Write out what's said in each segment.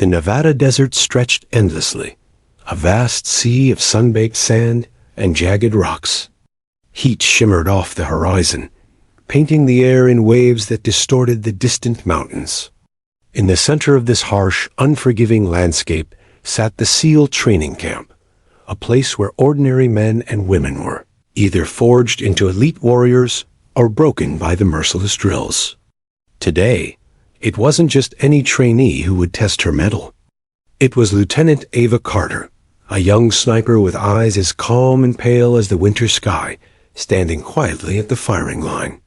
The Nevada desert stretched endlessly, a vast sea of sun-baked sand and jagged rocks. Heat shimmered off the horizon, painting the air in waves that distorted the distant mountains. In the center of this harsh, unforgiving landscape sat the SEAL training camp, a place where ordinary men and women were, either forged into elite warriors or broken by the merciless drills. Today, it wasn't just any trainee who would test her mettle. It was Lieutenant Ava Carter, a young sniper with eyes as calm and pale as the winter sky, standing quietly at the firing line.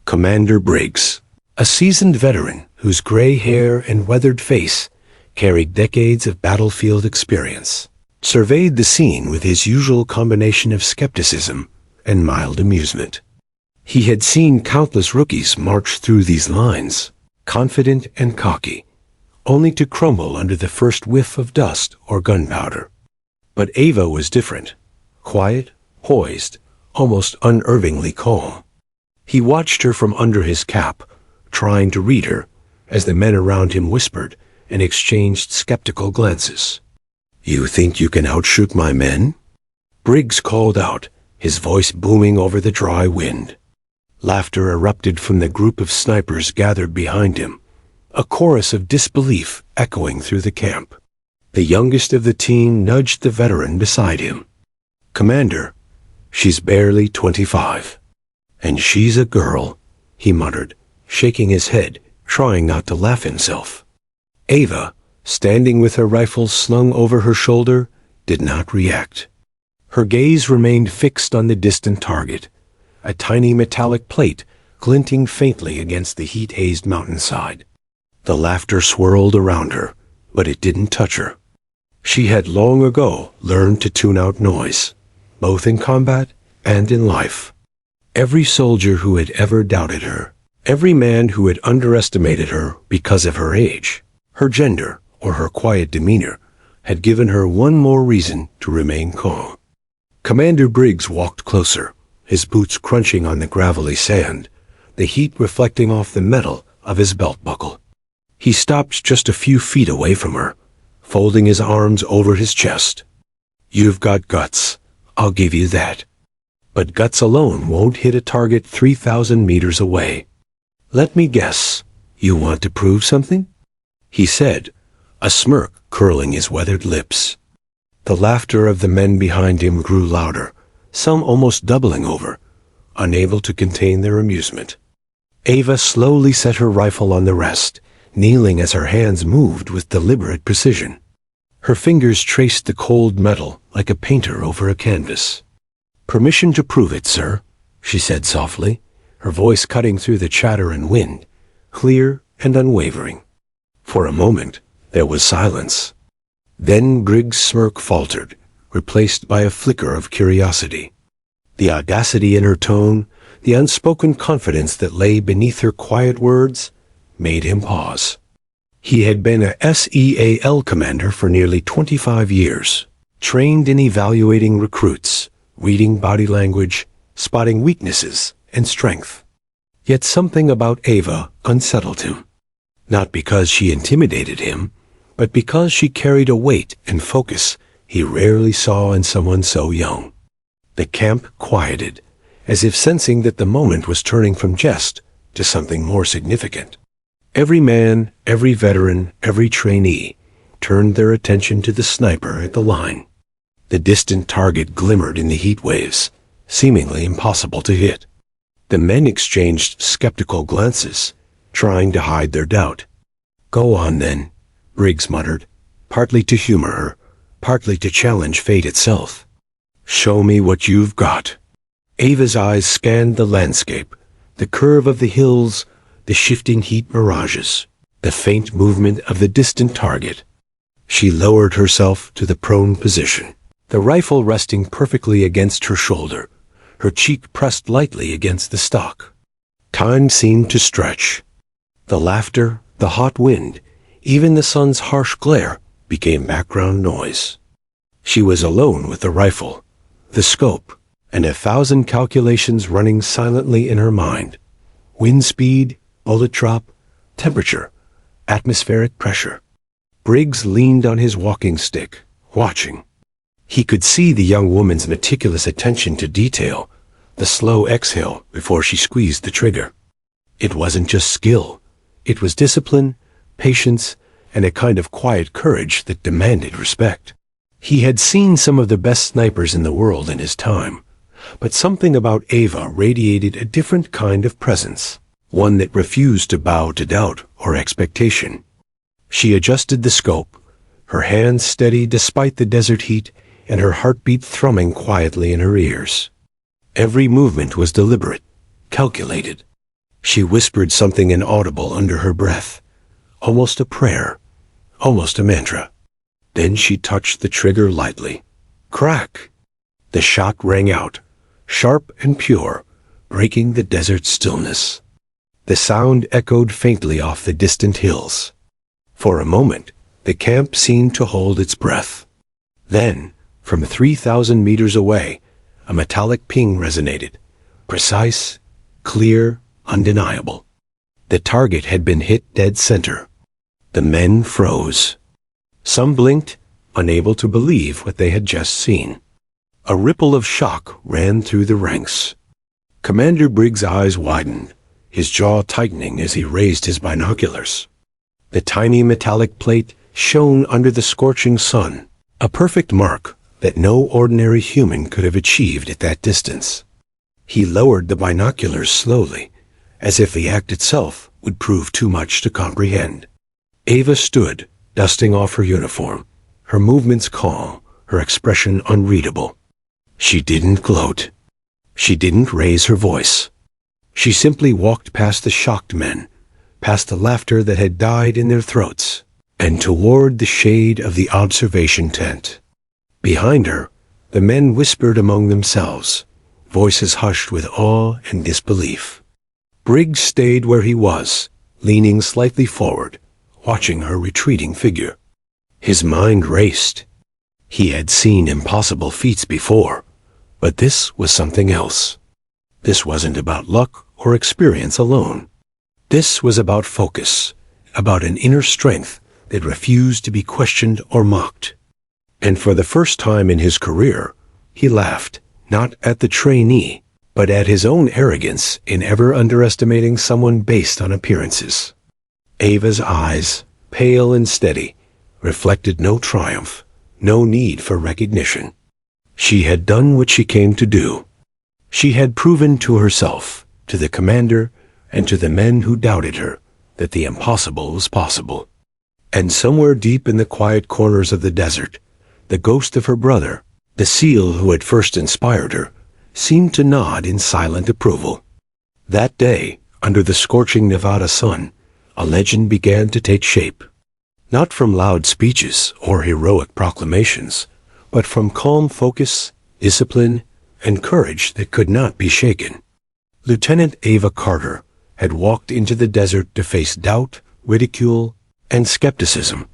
Commander Briggs, a seasoned veteran whose gray hair and weathered face carried decades of battlefield experience, surveyed the scene with his usual combination of skepticism and mild amusement. He had seen countless rookies march through these lines, confident and cocky, only to crumble under the first whiff of dust or gunpowder. But Ava was different, quiet, poised, almost unnervingly calm. He watched her from under his cap, trying to read her, as the men around him whispered and exchanged skeptical glances. "You think you can outshoot my men?" Briggs called out, his voice booming over the dry wind. Laughter erupted from the group of snipers gathered behind him, a chorus of disbelief echoing through the camp. The youngest of the team nudged the veteran beside him. "Commander, she's barely 25. And she's a girl," he muttered, shaking his head, trying not to laugh himself. Ava, standing with her rifle slung over her shoulder, did not react. Her gaze remained fixed on the distant target, a tiny metallic plate glinting faintly against the heat-hazed mountainside. The laughter swirled around her, but it didn't touch her. She had long ago learned to tune out noise, both in combat and in life. Every soldier who had ever doubted her, every man who had underestimated her because of her age, her gender, or her quiet demeanor, had given her one more reason to remain calm. Commander Briggs walked closer, his boots crunching on the gravelly sand, the heat reflecting off the metal of his belt buckle. He stopped just a few feet away from her, folding his arms over his chest. "You've got guts, I'll give you that. But guts alone won't hit a target 3,000 meters away. Let me guess, you want to prove something?" he said, a smirk curling his weathered lips. The laughter of the men behind him grew louder, some almost doubling over, unable to contain their amusement. Ava slowly set her rifle on the rest, kneeling as her hands moved with deliberate precision. Her fingers traced the cold metal like a painter over a canvas. "Permission to prove it, sir," she said softly, her voice cutting through the chatter and wind, clear and unwavering. For a moment, there was silence. Then Briggs' smirk faltered, replaced by a flicker of curiosity. The audacity in her tone, the unspoken confidence that lay beneath her quiet words, made him pause. He had been a SEAL commander for nearly 25 years, trained in evaluating recruits, reading body language, spotting weaknesses and strength. Yet something about Ava unsettled him. Not because she intimidated him, but because she carried a weight and focus he rarely saw in someone so young. The camp quieted, as if sensing that the moment was turning from jest to something more significant. Every man, every veteran, every trainee turned their attention to the sniper at the line. The distant target glimmered in the heat waves, seemingly impossible to hit. The men exchanged skeptical glances, trying to hide their doubt. "Go on then," Briggs muttered, partly to humor her, partly to challenge fate itself. "Show me what you've got." Ava's eyes scanned the landscape, the curve of the hills, the shifting heat mirages, the faint movement of the distant target. She lowered herself to the prone position, the rifle resting perfectly against her shoulder, her cheek pressed lightly against the stock. Time seemed to stretch. The laughter, the hot wind, even the sun's harsh glare became background noise. She was alone with the rifle, the scope, and 1,000 calculations running silently in her mind. Wind speed, bullet drop, temperature, atmospheric pressure. Briggs leaned on his walking stick, watching. He could see the young woman's meticulous attention to detail, the slow exhale before she squeezed the trigger. It wasn't just skill. It was discipline, patience, and a kind of quiet courage that demanded respect. He had seen some of the best snipers in the world in his time, but something about Ava radiated a different kind of presence, one that refused to bow to doubt or expectation. She adjusted the scope, her hands steady despite the desert heat and her heartbeat thrumming quietly in her ears. Every movement was deliberate, calculated. She whispered something inaudible under her breath, almost a prayer, almost a mantra. Then she touched the trigger lightly. Crack! The shot rang out, sharp and pure, breaking the desert stillness. The sound echoed faintly off the distant hills. For a moment, the camp seemed to hold its breath. Then, from 3,000 meters away, a metallic ping resonated, precise, clear, undeniable. The target had been hit dead center. The men froze. Some blinked, unable to believe what they had just seen. A ripple of shock ran through the ranks. Commander Briggs' eyes widened, his jaw tightening as he raised his binoculars. The tiny metallic plate shone under the scorching sun, a perfect mark that no ordinary human could have achieved at that distance. He lowered the binoculars slowly, as if the act itself would prove too much to comprehend. Ava stood, dusting off her uniform, her movements calm, her expression unreadable. She didn't gloat. She didn't raise her voice. She simply walked past the shocked men, past the laughter that had died in their throats, and toward the shade of the observation tent. Behind her, the men whispered among themselves, voices hushed with awe and disbelief. Briggs stayed where he was, leaning slightly forward, watching her retreating figure. His mind raced. He had seen impossible feats before, but this was something else. This wasn't about luck or experience alone. This was about focus, about an inner strength that refused to be questioned or mocked. And for the first time in his career, he laughed, not at the trainee, but at his own arrogance in ever underestimating someone based on appearances. Ava's eyes, pale and steady, reflected no triumph, no need for recognition. She had done what she came to do. She had proven to herself, to the commander, and to the men who doubted her, that the impossible was possible. And somewhere deep in the quiet corners of the desert, the ghost of her brother, the SEAL who had first inspired her, seemed to nod in silent approval. That day, under the scorching Nevada sun, a legend began to take shape. Not from loud speeches or heroic proclamations, but from calm focus, discipline, and courage that could not be shaken. Lieutenant Ava Carter had walked into the desert to face doubt, ridicule, and skepticism,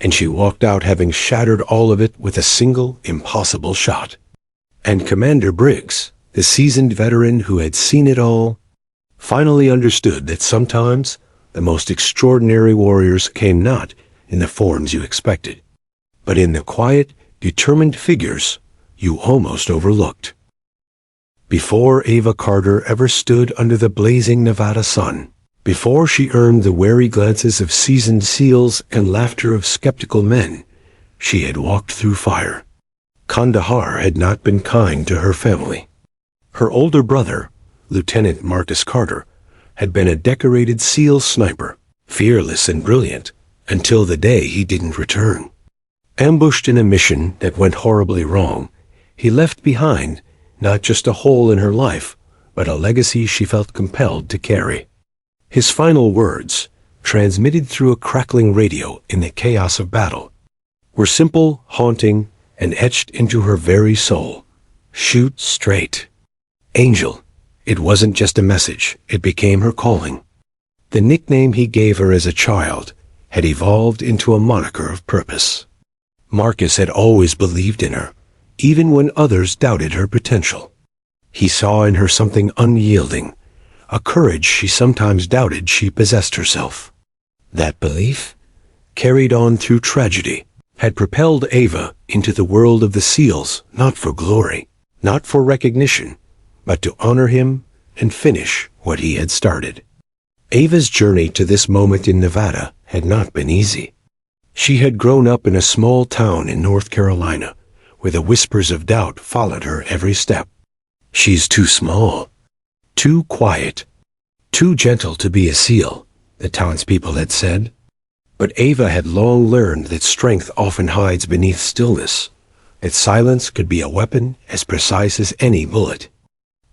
and she walked out having shattered all of it with a single, impossible shot. And Commander Briggs, the seasoned veteran who had seen it all, finally understood that sometimes the most extraordinary warriors came not in the forms you expected, but in the quiet, determined figures you almost overlooked. Before Ava Carter ever stood under the blazing Nevada sun, before she earned the wary glances of seasoned SEALs and laughter of skeptical men, she had walked through fire. Kandahar had not been kind to her family. Her older brother, Lieutenant Marcus Carter, had been a decorated SEAL sniper, fearless and brilliant, until the day he didn't return. Ambushed in a mission that went horribly wrong, he left behind not just a hole in her life, but a legacy she felt compelled to carry. His final words, transmitted through a crackling radio in the chaos of battle, were simple, haunting, and etched into her very soul. Shoot straight. Angel. It wasn't just a message, it became her calling. The nickname he gave her as a child had evolved into a moniker of purpose. Marcus had always believed in her, even when others doubted her potential. He saw in her something unyielding, a courage she sometimes doubted she possessed herself. That belief, carried on through tragedy, had propelled Ava into the world of the SEALs, not for glory, not for recognition, but to honor him and finish what he had started. Ava's journey to this moment in Nevada had not been easy. She had grown up in a small town in North Carolina, where the whispers of doubt followed her every step. She's too small, too quiet, too gentle to be a SEAL, the townspeople had said. But Ava had long learned that strength often hides beneath stillness, that silence could be a weapon as precise as any bullet.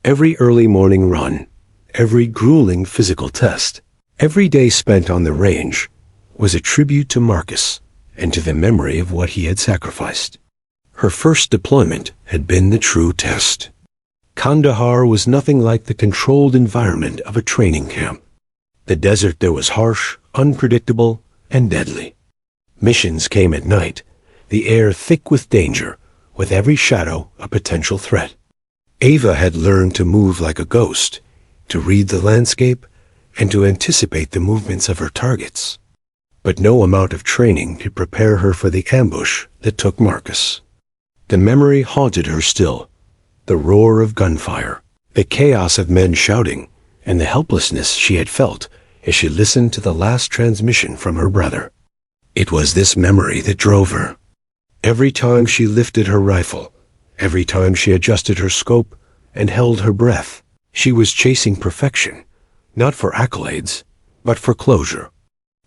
Every early morning run, every grueling physical test, every day spent on the range was a tribute to Marcus and to the memory of what he had sacrificed. Her first deployment had been the true test. Kandahar was nothing like the controlled environment of a training camp. The desert there was harsh, unpredictable, and deadly. Missions came at night, the air thick with danger, with every shadow a potential threat. Ava had learned to move like a ghost, to read the landscape, and to anticipate the movements of her targets. But no amount of training could prepare her for the ambush that took Marcus. The memory haunted her still, the roar of gunfire, the chaos of men shouting, and the helplessness she had felt as she listened to the last transmission from her brother. It was this memory that drove her. Every time she lifted her rifle, every time she adjusted her scope and held her breath, she was chasing perfection, not for accolades, but for closure.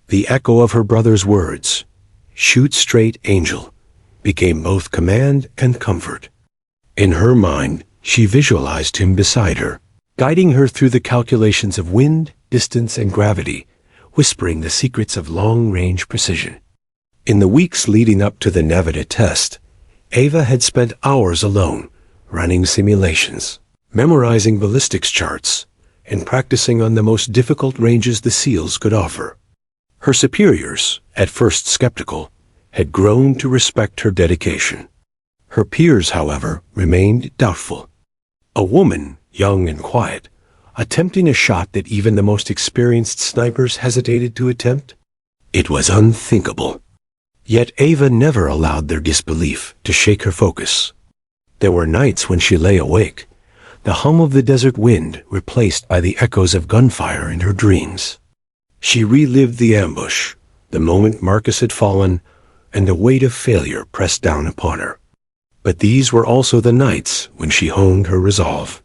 The echo of her brother's words, "Shoot straight, Angel," became both command and comfort. In her mind, she visualized him beside her, guiding her through the calculations of wind, distance, and gravity, whispering the secrets of long-range precision. In the weeks leading up to the Nevada test, Ava had spent hours alone, running simulations, memorizing ballistics charts, and practicing on the most difficult ranges the SEALs could offer. Her superiors, at first skeptical, had grown to respect her dedication. Her peers, however, remained doubtful. A woman, young and quiet, attempting a shot that even the most experienced snipers hesitated to attempt? It was unthinkable. Yet Ava never allowed their disbelief to shake her focus. There were nights when she lay awake, the hum of the desert wind replaced by the echoes of gunfire in her dreams. She relived the ambush, the moment Marcus had fallen, and the weight of failure pressed down upon her. But these were also the nights when she honed her resolve.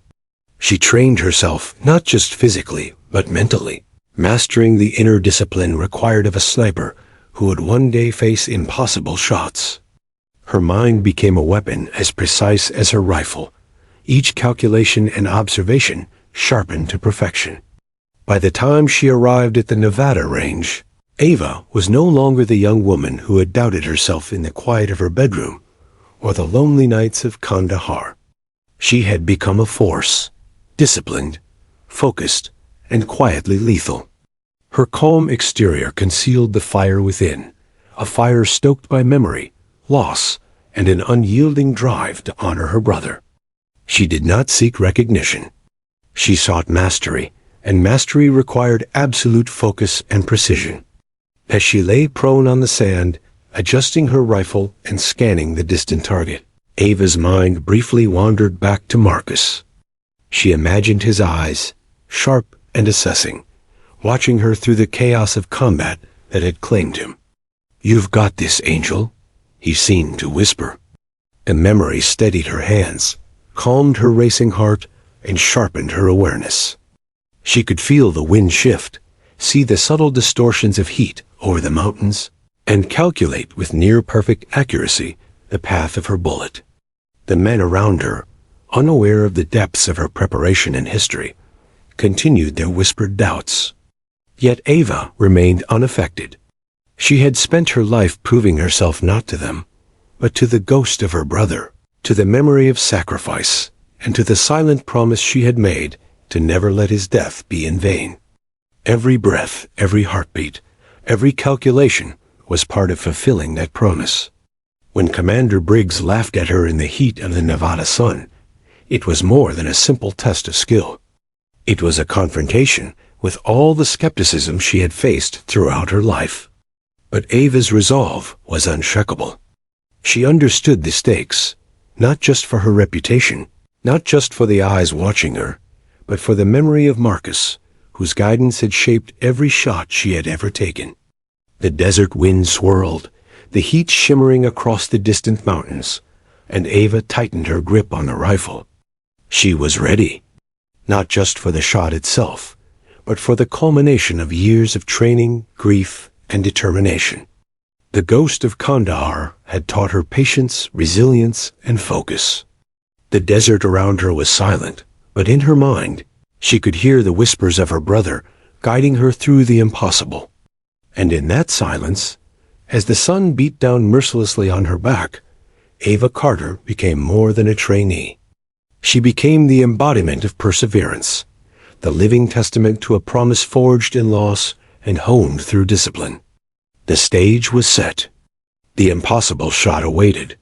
She trained herself not just physically, but mentally, mastering the inner discipline required of a sniper who would one day face impossible shots. Her mind became a weapon as precise as her rifle, each calculation and observation sharpened to perfection. By the time she arrived at the Nevada range, Ava was no longer the young woman who had doubted herself in the quiet of her bedroom or the lonely nights of Kandahar. She had become a force, disciplined, focused, and quietly lethal. Her calm exterior concealed the fire within, a fire stoked by memory, loss, and an unyielding drive to honor her brother. She did not seek recognition. She sought mastery, and mastery required absolute focus and precision. As she lay prone on the sand, adjusting her rifle and scanning the distant target, Ava's mind briefly wandered back to Marcus. She imagined his eyes, sharp and assessing, watching her through the chaos of combat that had claimed him. "You've got this, Angel," he seemed to whisper. The memory steadied her hands, calmed her racing heart, and sharpened her awareness. She could feel the wind shift, see the subtle distortions of heat over the mountains, and calculate with near-perfect accuracy the path of her bullet. The men around her, unaware of the depths of her preparation and history, continued their whispered doubts. Yet Ava remained unaffected. She had spent her life proving herself not to them, but to the ghost of her brother, to the memory of sacrifice, and to the silent promise she had made to never let his death be in vain. Every breath, every heartbeat, every calculation was part of fulfilling that promise. When Commander Briggs laughed at her in the heat of the Nevada sun, it was more than a simple test of skill. It was a confrontation with all the skepticism she had faced throughout her life. But Ava's resolve was unshakable. She understood the stakes, not just for her reputation, not just for the eyes watching her, but for the memory of Marcus, whose guidance had shaped every shot she had ever taken. The desert wind swirled, the heat shimmering across the distant mountains, and Ava tightened her grip on the rifle. She was ready, not just for the shot itself, but for the culmination of years of training, grief, and determination. The ghost of Kandahar had taught her patience, resilience, and focus. The desert around her was silent, but in her mind, she could hear the whispers of her brother guiding her through the impossible. And in that silence, as the sun beat down mercilessly on her back, Ava Carter became more than a trainee. She became the embodiment of perseverance, the living testament to a promise forged in loss and honed through discipline. The stage was set. The impossible shot awaited.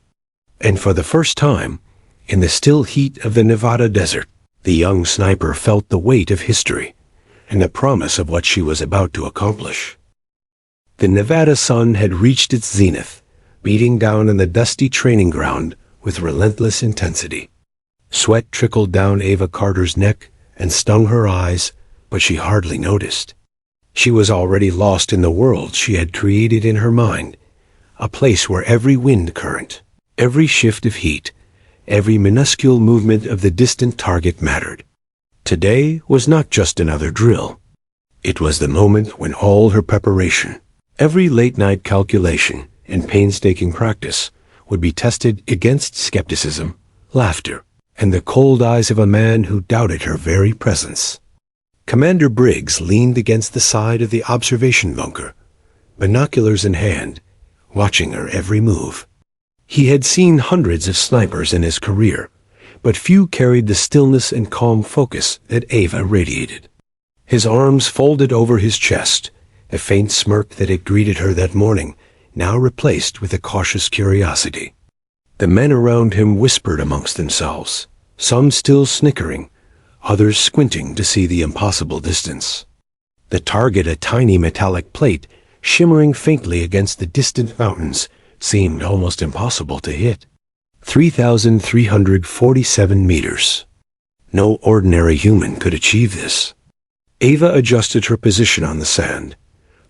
And for the first time, in the still heat of the Nevada desert, the young sniper felt the weight of history and the promise of what she was about to accomplish. The Nevada sun had reached its zenith, beating down on the dusty training ground with relentless intensity. Sweat trickled down Ava Carter's neck and stung her eyes, but she hardly noticed. She was already lost in the world she had created in her mind, a place where every wind current, every shift of heat, every minuscule movement of the distant target mattered. Today was not just another drill. It was the moment when all her preparation, every late-night calculation and painstaking practice would be tested against skepticism, laughter, and the cold eyes of a man who doubted her very presence. Commander Briggs leaned against the side of the observation bunker, binoculars in hand, watching her every move. He had seen hundreds of snipers in his career, but few carried the stillness and calm focus that Ava radiated. His arms folded over his chest, a faint smirk that had greeted her that morning, now replaced with a cautious curiosity. The men around him whispered amongst themselves, some still snickering, others squinting to see the impossible distance. The target, a tiny metallic plate, shimmering faintly against the distant mountains, seemed almost impossible to hit. 3,347 meters. No ordinary human could achieve this. Ava adjusted her position on the sand,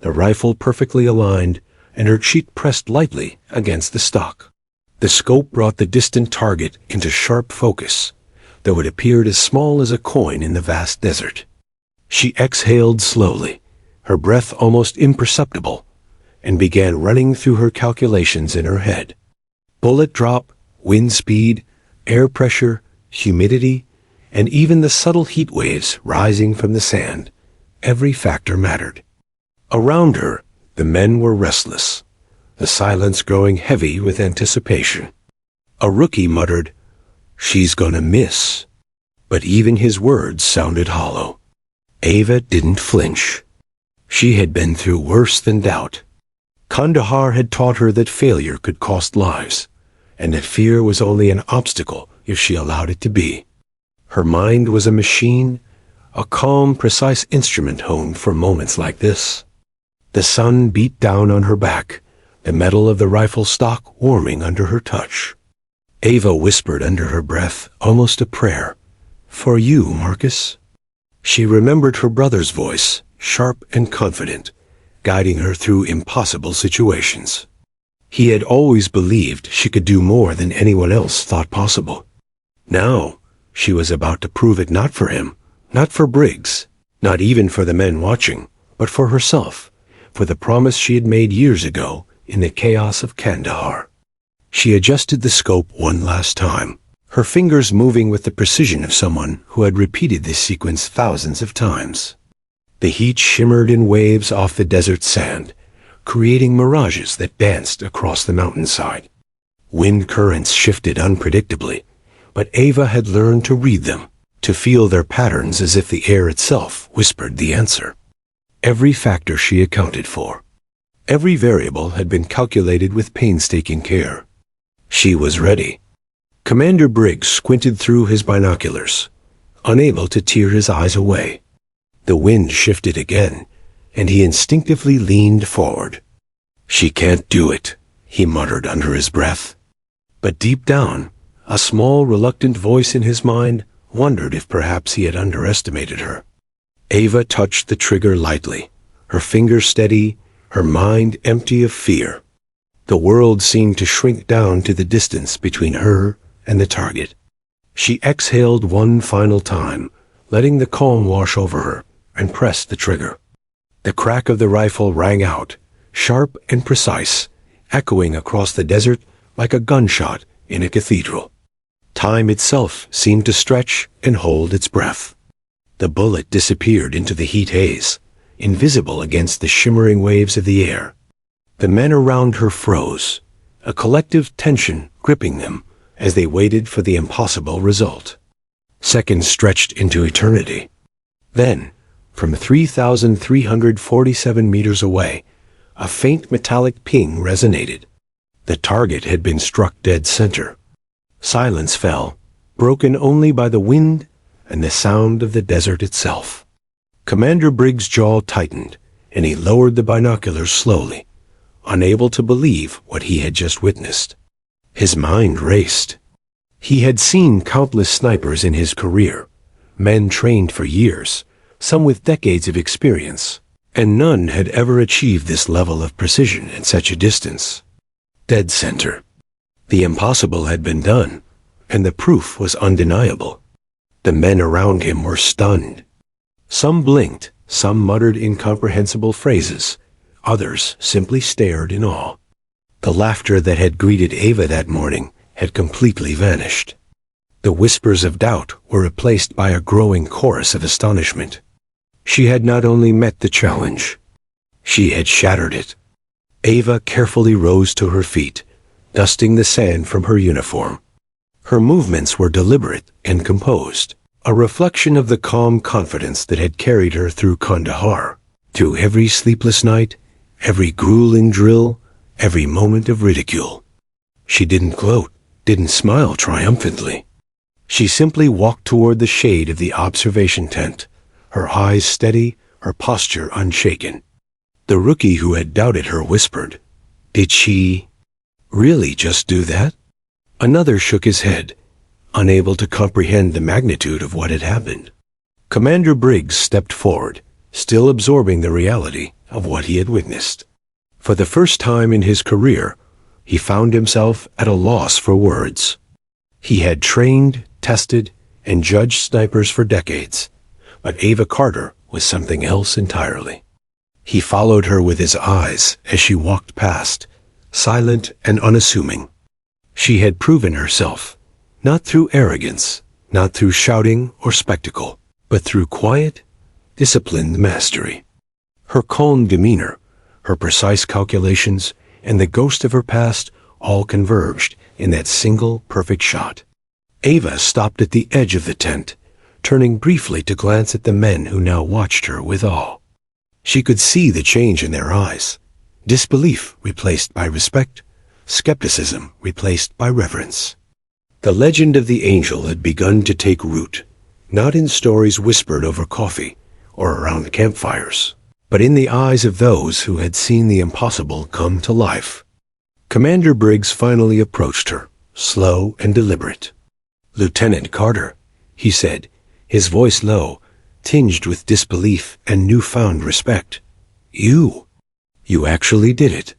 the rifle perfectly aligned, and her cheek pressed lightly against the stock. The scope brought the distant target into sharp focus, though it appeared as small as a coin in the vast desert. She exhaled slowly, her breath almost imperceptible, and began running through her calculations in her head. Bullet drop, wind speed, air pressure, humidity, and even the subtle heat waves rising from the sand. Every factor mattered. Around her, the men were restless, the silence growing heavy with anticipation. A rookie muttered, "She's gonna miss." But even his words sounded hollow. Ava didn't flinch. She had been through worse than doubt. Kandahar had taught her that failure could cost lives, and that fear was only an obstacle if she allowed it to be. Her mind was a machine, a calm, precise instrument honed for moments like this. The sun beat down on her back, the metal of the rifle stock warming under her touch. Ava whispered under her breath, almost a prayer, "For you, Marcus." She remembered her brother's voice, sharp and confident, guiding her through impossible situations. He had always believed she could do more than anyone else thought possible. Now, she was about to prove it, not for him, not for Briggs, not even for the men watching, but for herself, for the promise she had made years ago in the chaos of Kandahar. She adjusted the scope one last time, her fingers moving with the precision of someone who had repeated this sequence thousands of times. The heat shimmered in waves off the desert sand, creating mirages that danced across the mountainside. Wind currents shifted unpredictably, but Ava had learned to read them, to feel their patterns as if the air itself whispered the answer. Every factor she accounted for. Every variable had been calculated with painstaking care. She was ready. Commander Briggs squinted through his binoculars, unable to tear his eyes away. The wind shifted again, and he instinctively leaned forward. "She can't do it," he muttered under his breath. But deep down, a small, reluctant voice in his mind wondered if perhaps he had underestimated her. Ava touched the trigger lightly, her fingers steady, her mind empty of fear. The world seemed to shrink down to the distance between her and the target. She exhaled one final time, letting the calm wash over her, and pressed the trigger. The crack of the rifle rang out, sharp and precise, echoing across the desert like a gunshot in a cathedral. Time itself seemed to stretch and hold its breath. The bullet disappeared into the heat haze, invisible against the shimmering waves of the air. The men around her froze, a collective tension gripping them as they waited for the impossible result. Seconds stretched into eternity. Then, from 3,347 meters away, a faint metallic ping resonated. The target had been struck dead center. Silence fell, broken only by the wind and the sound of the desert itself. Commander Briggs' jaw tightened, and he lowered the binoculars slowly, unable to believe what he had just witnessed. His mind raced. He had seen countless snipers in his career, men trained for years, some with decades of experience, and none had ever achieved this level of precision at such a distance. Dead center. The impossible had been done, and the proof was undeniable. The men around him were stunned. Some blinked, some muttered incomprehensible phrases, others simply stared in awe. The laughter that had greeted Ava that morning had completely vanished. The whispers of doubt were replaced by a growing chorus of astonishment. She had not only met the challenge, she had shattered it. Ava carefully rose to her feet, dusting the sand from her uniform. Her movements were deliberate and composed, a reflection of the calm confidence that had carried her through Kandahar, through every sleepless night, every grueling drill, every moment of ridicule. She didn't gloat, didn't smile triumphantly. She simply walked toward the shade of the observation tent, her eyes steady, her posture unshaken. The rookie who had doubted her whispered, "Did she really just do that?" Another shook his head, unable to comprehend the magnitude of what had happened. Commander Briggs stepped forward, still absorbing the reality of what he had witnessed. For the first time in his career, he found himself at a loss for words. He had trained, tested, and judged snipers for decades, but Ava Carter was something else entirely. He followed her with his eyes as she walked past, silent and unassuming. She had proven herself, not through arrogance, not through shouting or spectacle, but through quiet, disciplined mastery. Her calm demeanor, her precise calculations, and the ghost of her past all converged in that single perfect shot. Ava stopped at the edge of the tent, turning briefly to glance at the men who now watched her with awe. She could see the change in their eyes, disbelief replaced by respect, skepticism replaced by reverence. The legend of the angel had begun to take root, not in stories whispered over coffee or around campfires, but in the eyes of those who had seen the impossible come to life. Commander Briggs finally approached her, slow and deliberate. "Lieutenant Carter," he said, his voice low, tinged with disbelief and newfound respect. You actually did it."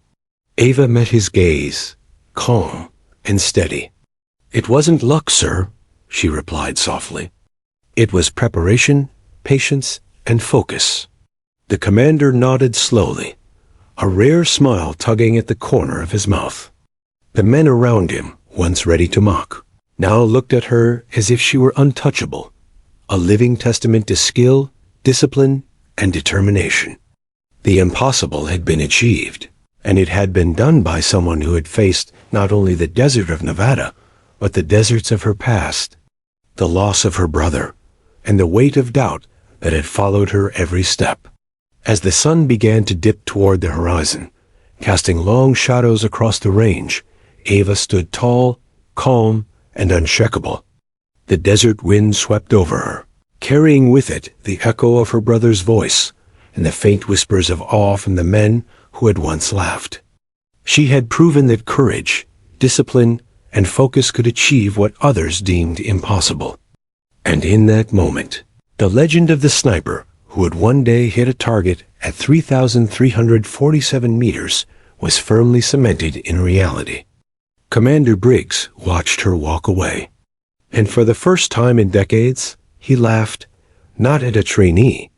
Ava met his gaze, calm and steady. "It wasn't luck, sir," she replied softly. "It was preparation, patience, and focus." The commander nodded slowly, a rare smile tugging at the corner of his mouth. The men around him, once ready to mock, now looked at her as if she were untouchable, a living testament to skill, discipline, and determination. The impossible had been achieved, and it had been done by someone who had faced not only the desert of Nevada, but the deserts of her past, the loss of her brother, and the weight of doubt that had followed her every step. As the sun began to dip toward the horizon, casting long shadows across the range, Ava stood tall, calm, and unshakable. The desert wind swept over her, carrying with it the echo of her brother's voice and the faint whispers of awe from the men who had once laughed. She had proven that courage, discipline, and focus could achieve what others deemed impossible. And in that moment, the legend of the sniper who would one day hit a target at 3,347 meters was firmly cemented in reality. Commander Briggs watched her walk away. And for the first time in decades, he laughed, not at a trainee,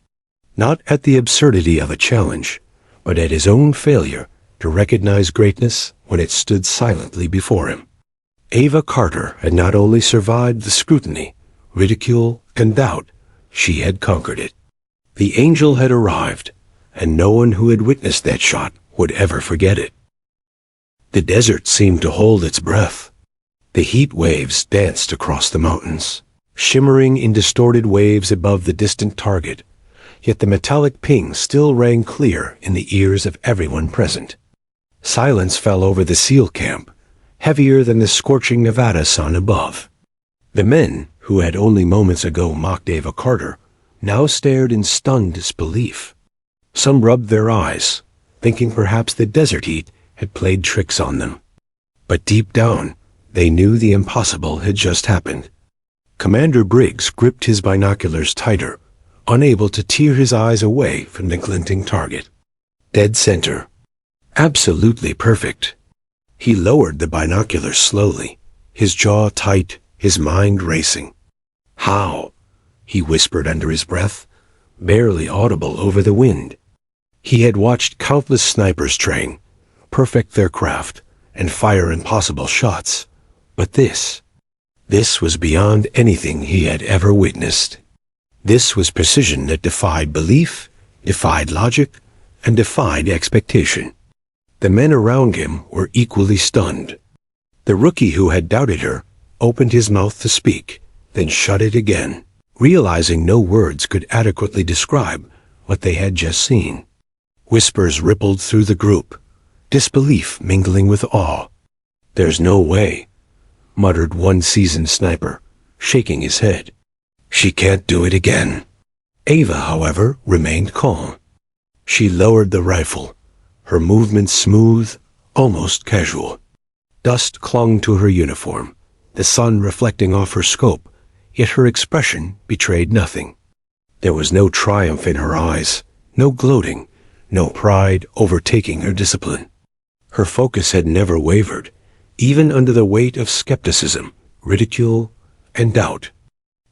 not at the absurdity of a challenge, but at his own failure to recognize greatness when it stood silently before him. Ava Carter had not only survived the scrutiny, ridicule, and doubt, she had conquered it. The angel had arrived, and no one who had witnessed that shot would ever forget it. The desert seemed to hold its breath. The heat waves danced across the mountains, shimmering in distorted waves above the distant target, yet the metallic ping still rang clear in the ears of everyone present. Silence fell over the SEAL camp, heavier than the scorching Nevada sun above. The men, who had only moments ago mocked Ava Carter, now stared in stunned disbelief. Some rubbed their eyes, thinking perhaps the desert heat had played tricks on them. But deep down, they knew the impossible had just happened. Commander Briggs gripped his binoculars tighter, unable to tear his eyes away from the glinting target. Dead center. Absolutely perfect. He lowered the binoculars slowly, his jaw tight, his mind racing. How? He whispered under his breath, barely audible over the wind. He had watched countless snipers train, perfect their craft, and fire impossible shots. But this was beyond anything he had ever witnessed. This was precision that defied belief, defied logic, and defied expectation. The men around him were equally stunned. The rookie who had doubted her opened his mouth to speak, then shut it again, realizing no words could adequately describe what they had just seen. Whispers rippled through the group, disbelief mingling with awe. "There's no way," muttered one seasoned sniper, shaking his head. "She can't do it again." Ava, however, remained calm. She lowered the rifle, her movements smooth, almost casual. Dust clung to her uniform, the sun reflecting off her scope, yet her expression betrayed nothing. There was no triumph in her eyes, no gloating, no pride overtaking her discipline. Her focus had never wavered, even under the weight of skepticism, ridicule, and doubt.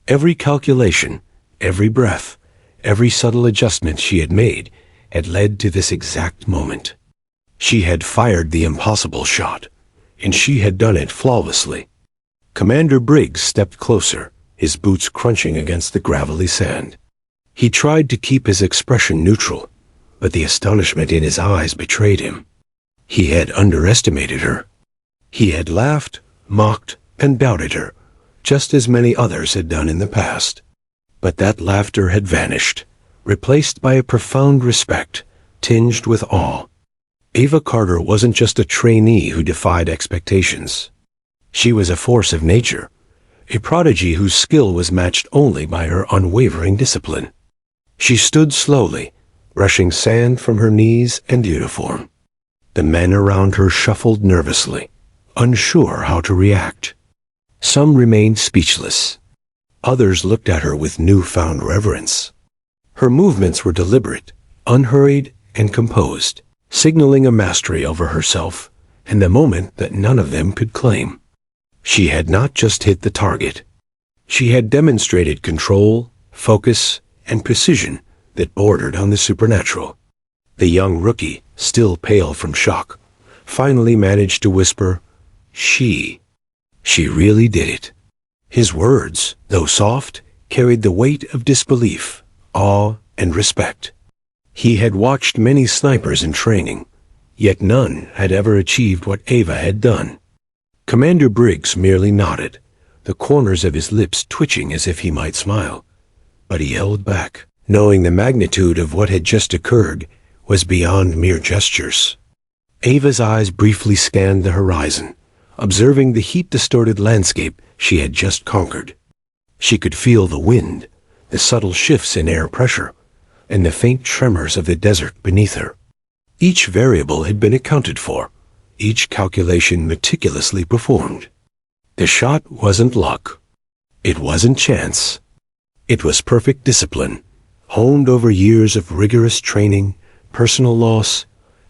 Every calculation, every breath, every subtle adjustment she had made had led to this exact moment. She had fired the impossible shot, and she had done it flawlessly. Commander Briggs stepped closer, his boots crunching against the gravelly sand. He tried to keep his expression neutral, but the astonishment in his eyes betrayed him. He had underestimated her. He had laughed, mocked, and doubted her, just as many others had done in the past. But that laughter had vanished, replaced by a profound respect, tinged with awe. Ava Carter wasn't just a trainee who defied expectations. She was a force of nature, a prodigy whose skill was matched only by her unwavering discipline. She stood slowly, brushing sand from her knees and uniform. The men around her shuffled nervously, unsure how to react. Some remained speechless. Others looked at her with newfound reverence. Her movements were deliberate, unhurried, and composed, signaling a mastery over herself and the moment that none of them could claim. She had not just hit the target. She had demonstrated control, focus, and precision that bordered on the supernatural. The young rookie, still pale from shock, finally managed to whisper, She really did it." His words, though soft, carried the weight of disbelief, awe, and respect. He had watched many snipers in training, yet none had ever achieved what Ava had done. Commander Briggs merely nodded, the corners of his lips twitching as if he might smile. But he held back, knowing the magnitude of what had just occurred was beyond mere gestures. Ava's eyes briefly scanned the horizon, observing the heat-distorted landscape she had just conquered. She could feel the wind, the subtle shifts in air pressure, and the faint tremors of the desert beneath her. Each variable had been accounted for, each calculation meticulously performed. The shot wasn't luck. It wasn't chance. It was perfect discipline, honed over years of rigorous training, personal loss,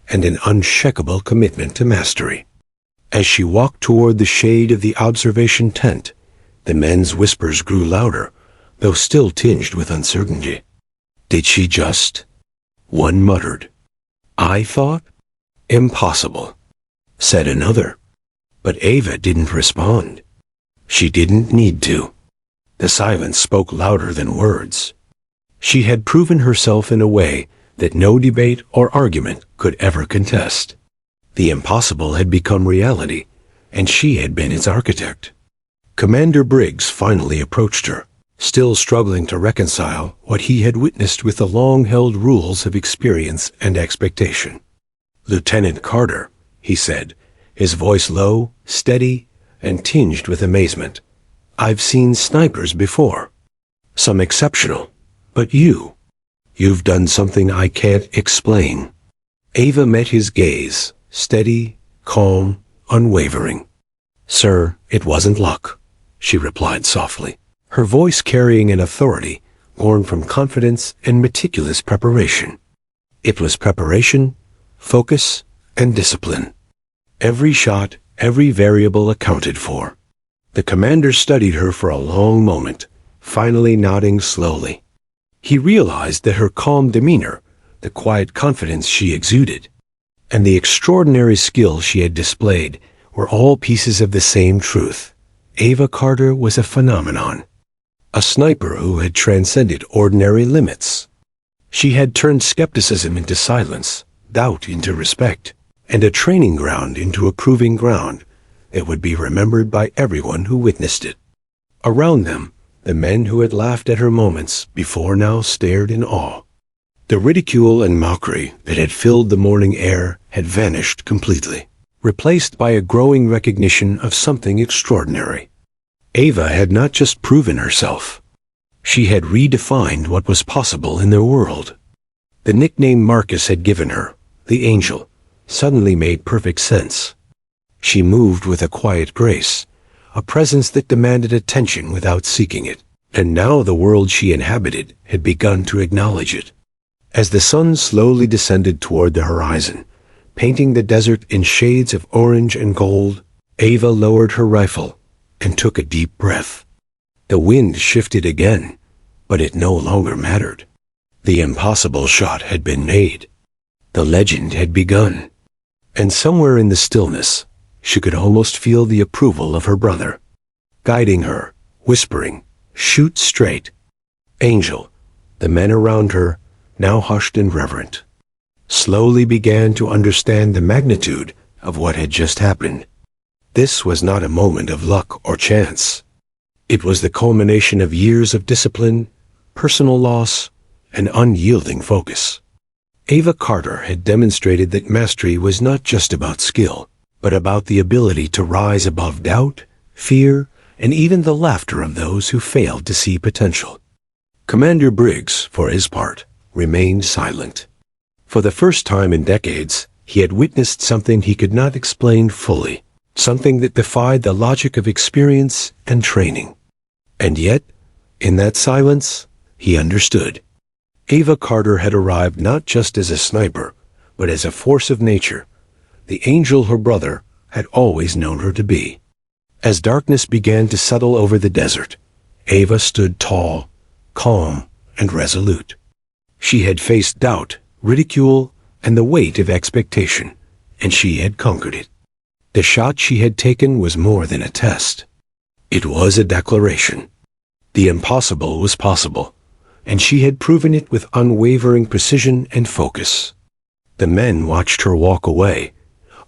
and an unshakable commitment to mastery. As she walked toward the shade of the observation tent, the men's whispers grew louder, though still tinged with uncertainty. Did she just? One muttered. I thought? Impossible, said another. But Ava didn't respond. She didn't need to. The silence spoke louder than words. She had proven herself in a way that no debate or argument could ever contest. The impossible had become reality, and she had been its architect. Commander Briggs finally approached her, still struggling to reconcile what he had witnessed with the long-held rules of experience and expectation. Lieutenant Carter, he said, his voice low, steady, and tinged with amazement. I've seen snipers before. Some exceptional. But you've done something I can't explain. Ava met his gaze, steady, calm, unwavering. Sir, it wasn't luck, she replied softly, her voice carrying an authority born from confidence and meticulous preparation. It was preparation, focus, and discipline. Every shot, every variable accounted for. The commander studied her for a long moment, finally nodding slowly. He realized that her calm demeanor, the quiet confidence she exuded, and the extraordinary skill she had displayed were all pieces of the same truth. Ava Carter was a phenomenon. A sniper who had transcended ordinary limits. She had turned skepticism into silence, doubt into respect, and a training ground into a proving ground that would be remembered by everyone who witnessed it. Around them, the men who had laughed at her moments before now stared in awe. The ridicule and mockery that had filled the morning air had vanished completely, replaced by a growing recognition of something extraordinary. Ava had not just proven herself. She had redefined what was possible in their world. The nickname Marcus had given her, the Angel, suddenly made perfect sense. She moved with a quiet grace, a presence that demanded attention without seeking it, and now the world she inhabited had begun to acknowledge it. As the sun slowly descended toward the horizon, painting the desert in shades of orange and gold, Ava lowered her rifle and took a deep breath. The wind shifted again, but it no longer mattered. The impossible shot had been made. The legend had begun. And somewhere in the stillness, she could almost feel the approval of her brother, guiding her, whispering, "Shoot straight." Angel, the men around her, now hushed and reverent, slowly began to understand the magnitude of what had just happened. This was not a moment of luck or chance. It was the culmination of years of discipline, personal loss, and unyielding focus. Ava Carter had demonstrated that mastery was not just about skill, but about the ability to rise above doubt, fear, and even the laughter of those who failed to see potential. Commander Briggs, for his part, remained silent. For the first time in decades, he had witnessed something he could not explain fully, something that defied the logic of experience and training. And yet, in that silence, he understood. Ava Carter had arrived not just as a sniper, but as a force of nature, the angel her brother had always known her to be. As darkness began to settle over the desert, Ava stood tall, calm, and resolute. She had faced doubt, ridicule, and the weight of expectation, and she had conquered it. The shot she had taken was more than a test. It was a declaration. The impossible was possible, and she had proven it with unwavering precision and focus. The men watched her walk away,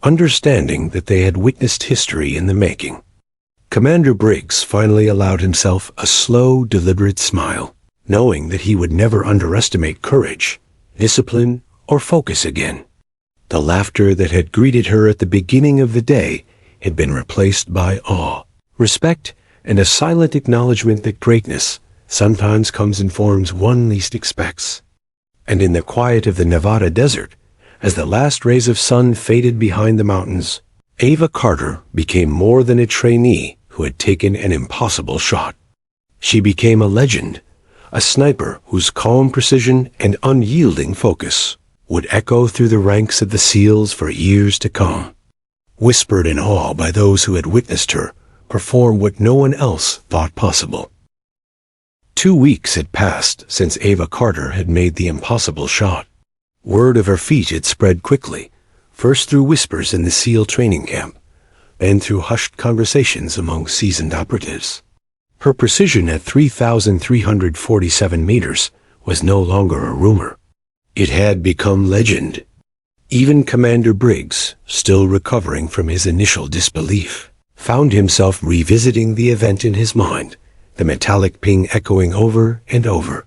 understanding that they had witnessed history in the making. Commander Briggs finally allowed himself a slow, deliberate smile, knowing that he would never underestimate courage, discipline, or focus again. The laughter that had greeted her at the beginning of the day had been replaced by awe, respect, and a silent acknowledgement that greatness sometimes comes in forms one least expects. And in the quiet of the Nevada desert, as the last rays of sun faded behind the mountains, Ava Carter became more than a trainee who had taken an impossible shot. She became a legend, a sniper whose calm precision and unyielding focus would echo through the ranks of the SEALs for years to come. Whispered in awe by those who had witnessed her perform what no one else thought possible. 2 weeks had passed since Ava Carter had made the impossible shot. Word of her feat had spread quickly, first through whispers in the SEAL training camp, then through hushed conversations among seasoned operatives. Her precision at 3,347 meters was no longer a rumor. It had become legend. Even Commander Briggs, still recovering from his initial disbelief, found himself revisiting the event in his mind, the metallic ping echoing over and over.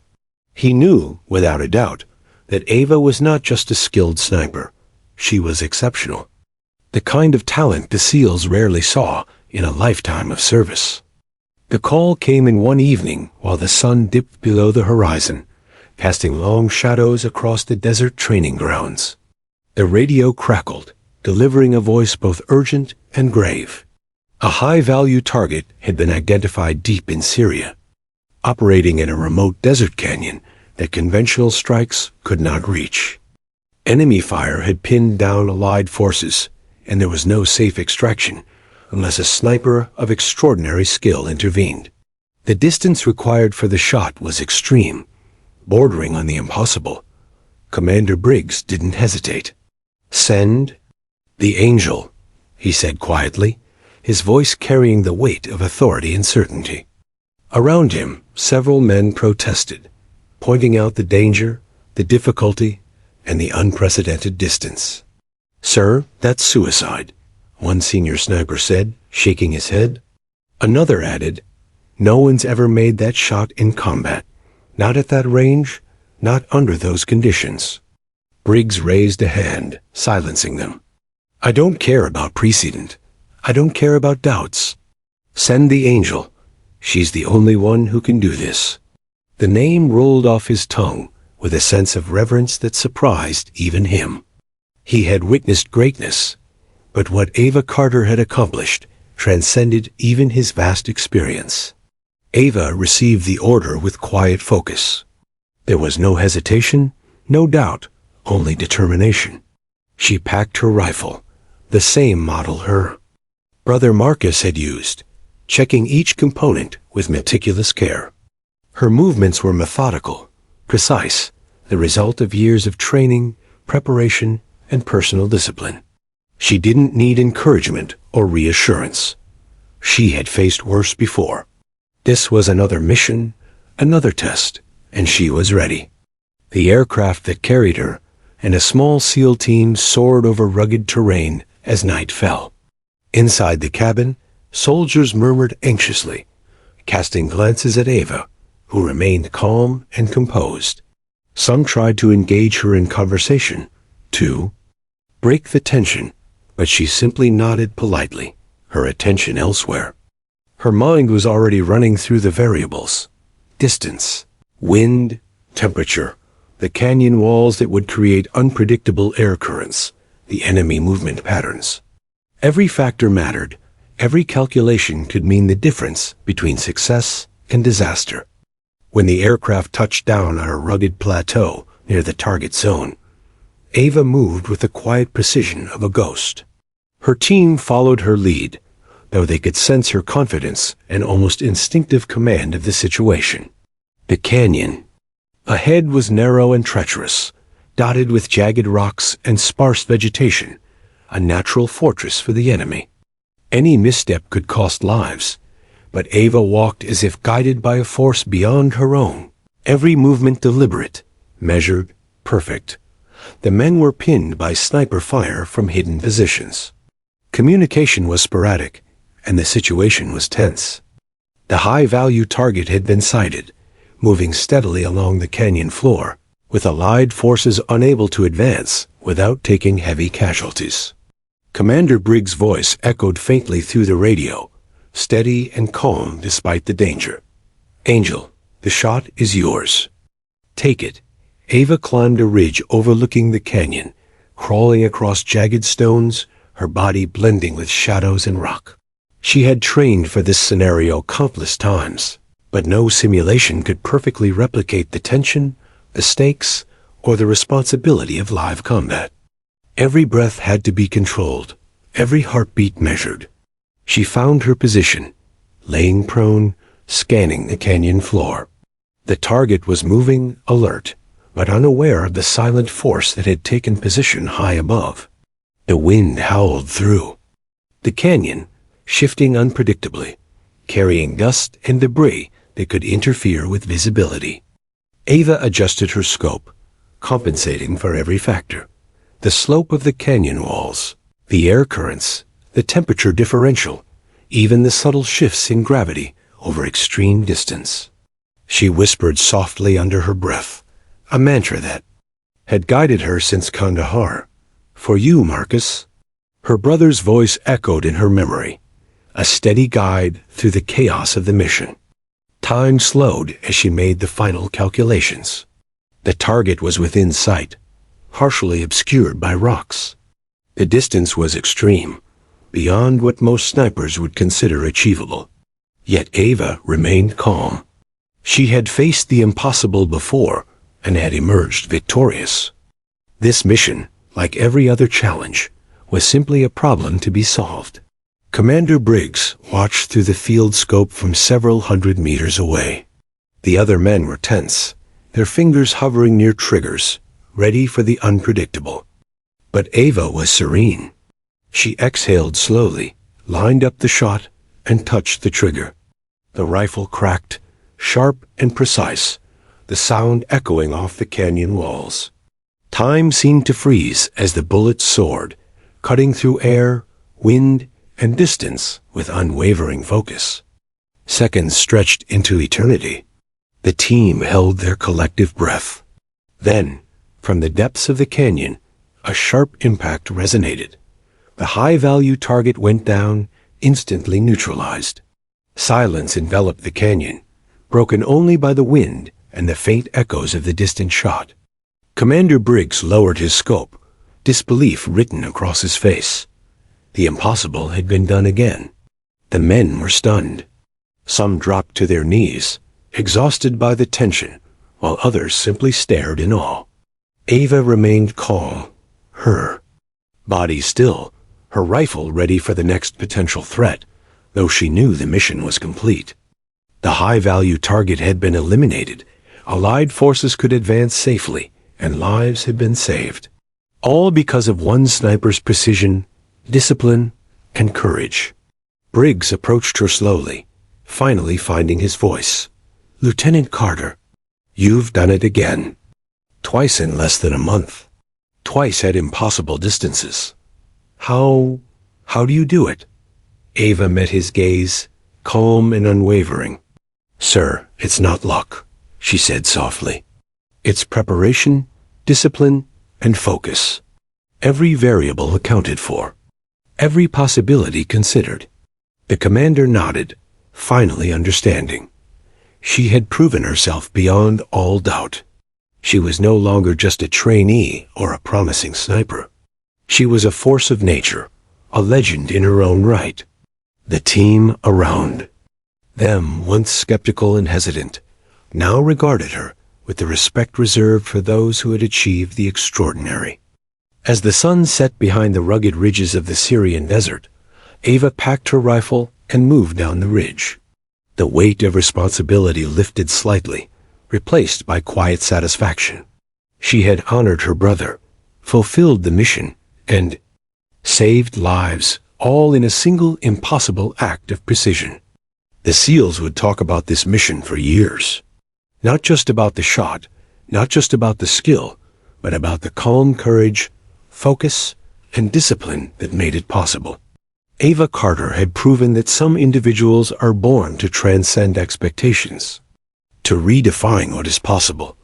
He knew, without a doubt, that Ava was not just a skilled sniper. She was exceptional. The kind of talent the SEALs rarely saw in a lifetime of service. The call came in one evening while the sun dipped below the horizon, casting long shadows across the desert training grounds. The radio crackled, delivering a voice both urgent and grave. A high-value target had been identified deep in Syria, operating in a remote desert canyon that conventional strikes could not reach. Enemy fire had pinned down Allied forces, and there was no safe extraction unless a sniper of extraordinary skill intervened. The distance required for the shot was extreme, bordering on the impossible. Commander Briggs didn't hesitate. "Send the Angel," he said quietly, his voice carrying the weight of authority and certainty. Around him, several men protested, pointing out the danger, the difficulty, and the unprecedented distance. "Sir, that's suicide," one senior sniper said, shaking his head. Another added, "No one's ever made that shot in combat. Not at that range, not under those conditions." Briggs raised a hand, silencing them. "I don't care about precedent. I don't care about doubts. Send the Angel. She's the only one who can do this." The name rolled off his tongue with a sense of reverence that surprised even him. He had witnessed greatness, but what Ava Carter had accomplished transcended even his vast experience. Ava received the order with quiet focus. There was no hesitation, no doubt, only determination. She packed her rifle, the same model her brother Marcus had used, checking each component with meticulous care. Her movements were methodical, precise, the result of years of training, preparation, and personal discipline. She didn't need encouragement or reassurance. She had faced worse before. This was another mission, another test, and she was ready. The aircraft that carried her and a small SEAL team soared over rugged terrain as night fell. Inside the cabin, soldiers murmured anxiously, casting glances at Ava, who remained calm and composed. Some tried to engage her in conversation, to break the tension, but she simply nodded politely, her attention elsewhere. Her mind was already running through the variables: distance, wind, temperature, the canyon walls that would create unpredictable air currents, the enemy movement patterns. Every factor mattered. Every calculation could mean the difference between success and disaster. When the aircraft touched down on a rugged plateau near the target zone, Ava moved with the quiet precision of a ghost. Her team followed her lead, though they could sense her confidence and almost instinctive command of the situation. The canyon ahead was narrow and treacherous, dotted with jagged rocks and sparse vegetation, a natural fortress for the enemy. Any misstep could cost lives, but Ava walked as if guided by a force beyond her own, every movement deliberate, measured, perfect. The men were pinned by sniper fire from hidden positions. Communication was sporadic, and the situation was tense. The high-value target had been sighted, moving steadily along the canyon floor, with Allied forces unable to advance without taking heavy casualties. Commander Briggs' voice echoed faintly through the radio, steady and calm despite the danger. "Angel, the shot is yours. Take it." Ava climbed a ridge overlooking the canyon, crawling across jagged stones, her body blending with shadows and rock. She had trained for this scenario countless times, but no simulation could perfectly replicate the tension, the stakes, or the responsibility of live combat. Every breath had to be controlled, every heartbeat measured. She found her position, laying prone, scanning the canyon floor. The target was moving, alert, but unaware of the silent force that had taken position high above. The wind howled through the canyon, shifting unpredictably, carrying dust and debris that could interfere with visibility. Ava adjusted her scope, compensating for every factor. The slope of the canyon walls, the air currents, the temperature differential, even the subtle shifts in gravity over extreme distance. She whispered softly under her breath, a mantra that had guided her since Kandahar. "For you, Marcus." Her brother's voice echoed in her memory, a steady guide through the chaos of the mission. Time slowed as she made the final calculations. The target was within sight, partially obscured by rocks. The distance was extreme, beyond what most snipers would consider achievable. Yet Ava remained calm. She had faced the impossible before and had emerged victorious. This mission, like every other challenge, was simply a problem to be solved. Commander Briggs watched through the field scope from several hundred meters away. The other men were tense, their fingers hovering near triggers, ready for the unpredictable. But Ava was serene. She exhaled slowly, lined up the shot, and touched the trigger. The rifle cracked, sharp and precise, the sound echoing off the canyon walls. Time seemed to freeze as the bullet soared, cutting through air, wind, and distance with unwavering focus. Seconds stretched into eternity. The team held their collective breath. Then, from the depths of the canyon, a sharp impact resonated. The high-value target went down, instantly neutralized. Silence enveloped the canyon, broken only by the wind and the faint echoes of the distant shot. Commander Briggs lowered his scope, disbelief written across his face. The impossible had been done again. The men were stunned. Some dropped to their knees, exhausted by the tension, while others simply stared in awe. Ava remained calm, her body still, her rifle ready for the next potential threat, though she knew the mission was complete. The high-value target had been eliminated, Allied forces could advance safely, and lives had been saved. All because of one sniper's precision, discipline, and courage. Briggs approached her slowly, finally finding his voice. "Lieutenant Carter, you've done it again. Twice in less than a month. Twice at impossible distances. How do you do it?" Ava met his gaze, calm and unwavering. "Sir, it's not luck," she said softly. "It's preparation, discipline, and focus. Every variable accounted for. Every possibility considered." The commander nodded, finally understanding. She had proven herself beyond all doubt. She was no longer just a trainee or a promising sniper. She was a force of nature, a legend in her own right. The team around them, once skeptical and hesitant, now regarded her with the respect reserved for those who had achieved the extraordinary. As the sun set behind the rugged ridges of the Syrian desert, Ava packed her rifle and moved down the ridge. The weight of responsibility lifted slightly, replaced by quiet satisfaction. She had honored her brother, fulfilled the mission, and saved lives, all in a single impossible act of precision. The SEALs would talk about this mission for years. Not just about the shot, not just about the skill, but about the calm courage, focus, and discipline that made it possible. Ava Carter had proven that some individuals are born to transcend expectations, to redefine what is possible,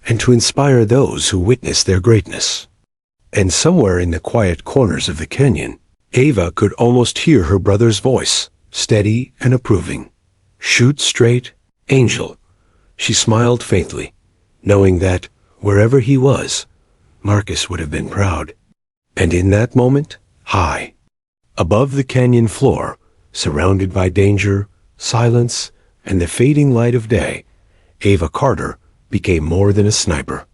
and to inspire those who witness their greatness. And somewhere in the quiet corners of the canyon, Ava could almost hear her brother's voice, steady and approving. "Shoot straight, Angel." She smiled faintly, knowing that, wherever he was, Marcus would have been proud. And in that moment, high Above the canyon floor, surrounded by danger, silence, and the fading light of day, Ava Carter became more than a sniper.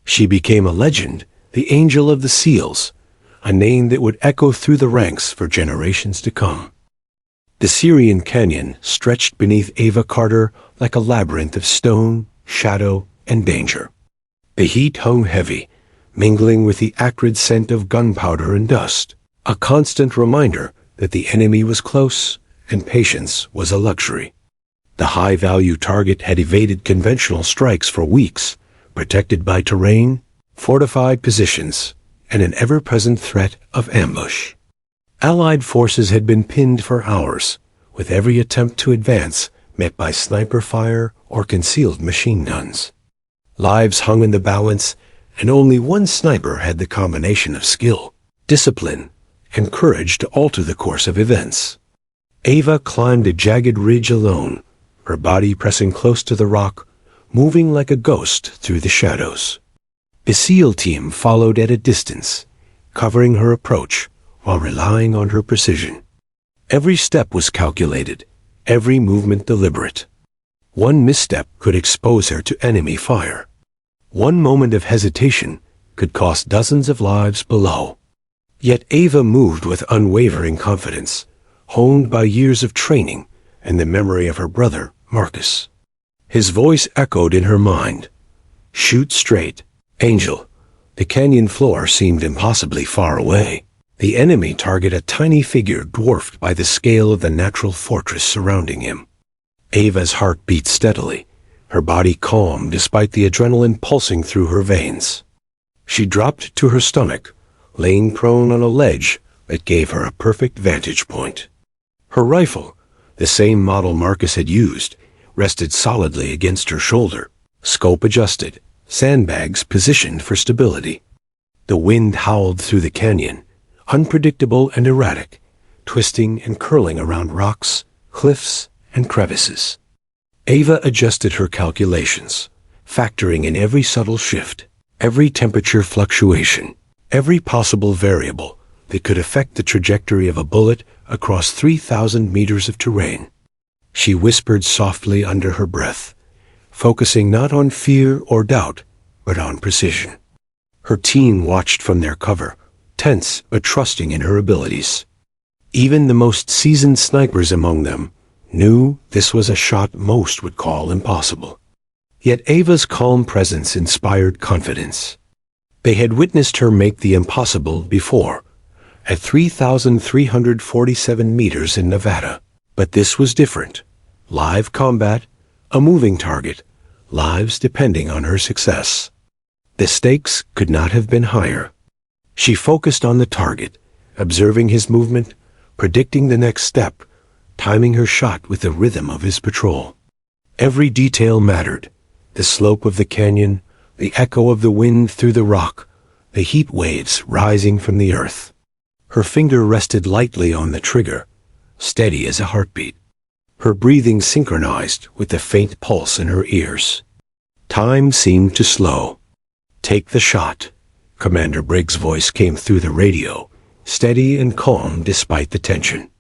She became a legend, the Angel of the Seals, a name that would echo through the ranks for generations to come. The Syrian Canyon stretched beneath Ava Carter like a labyrinth of stone, shadow, and danger. The heat hung heavy, mingling with the acrid scent of gunpowder and dust, a constant reminder that the enemy was close and patience was a luxury. The high-value target had evaded conventional strikes for weeks, protected by terrain, fortified positions, and an ever-present threat of ambush. Allied forces had been pinned for hours, with every attempt to advance met by sniper fire or concealed machine guns. Lives hung in the balance, and only one sniper had the combination of skill, discipline, and courage to alter the course of events. Ava climbed a jagged ridge alone, her body pressing close to the rock, moving like a ghost through the shadows. The SEAL team followed at a distance, covering her approach while relying on her precision. Every step was calculated, every movement deliberate. One misstep could expose her to enemy fire. One moment of hesitation could cost dozens of lives below. Yet Ava moved with unwavering confidence, honed by years of training and the memory of her brother, Marcus. His voice echoed in her mind. Shoot straight, Angel. The canyon floor seemed impossibly far away. The enemy target a tiny figure dwarfed by the scale of the natural fortress surrounding him. Ava's heart beat steadily, her body calm despite the adrenaline pulsing through her veins. She dropped to her stomach, laying prone on a ledge that gave her a perfect vantage point. Her rifle, the same model Marcus had used, rested solidly against her shoulder, scope adjusted, sandbags positioned for stability. The wind howled through the canyon, unpredictable and erratic, twisting and curling around rocks, cliffs, and crevices. Ava adjusted her calculations, factoring in every subtle shift, every temperature fluctuation, every possible variable that could affect the trajectory of a bullet across 3,000 meters of terrain. She whispered softly under her breath, focusing not on fear or doubt, but on precision. Her team watched from their cover, tense but trusting in her abilities. Even the most seasoned snipers among them knew this was a shot most would call impossible. Yet Ava's calm presence inspired confidence. They had witnessed her make the impossible before, at 3,347 meters in Nevada. But this was different. Live combat, a moving target, lives depending on her success. The stakes could not have been higher. She focused on the target, observing his movement, predicting the next step, timing her shot with the rhythm of his patrol. Every detail mattered. The slope of the canyon, the echo of the wind through the rock, the heat waves rising from the earth. Her finger rested lightly on the trigger, steady as a heartbeat. Her breathing synchronized with the faint pulse in her ears. Time seemed to slow. Take the shot. Commander Briggs' voice came through the radio, steady and calm despite the tension.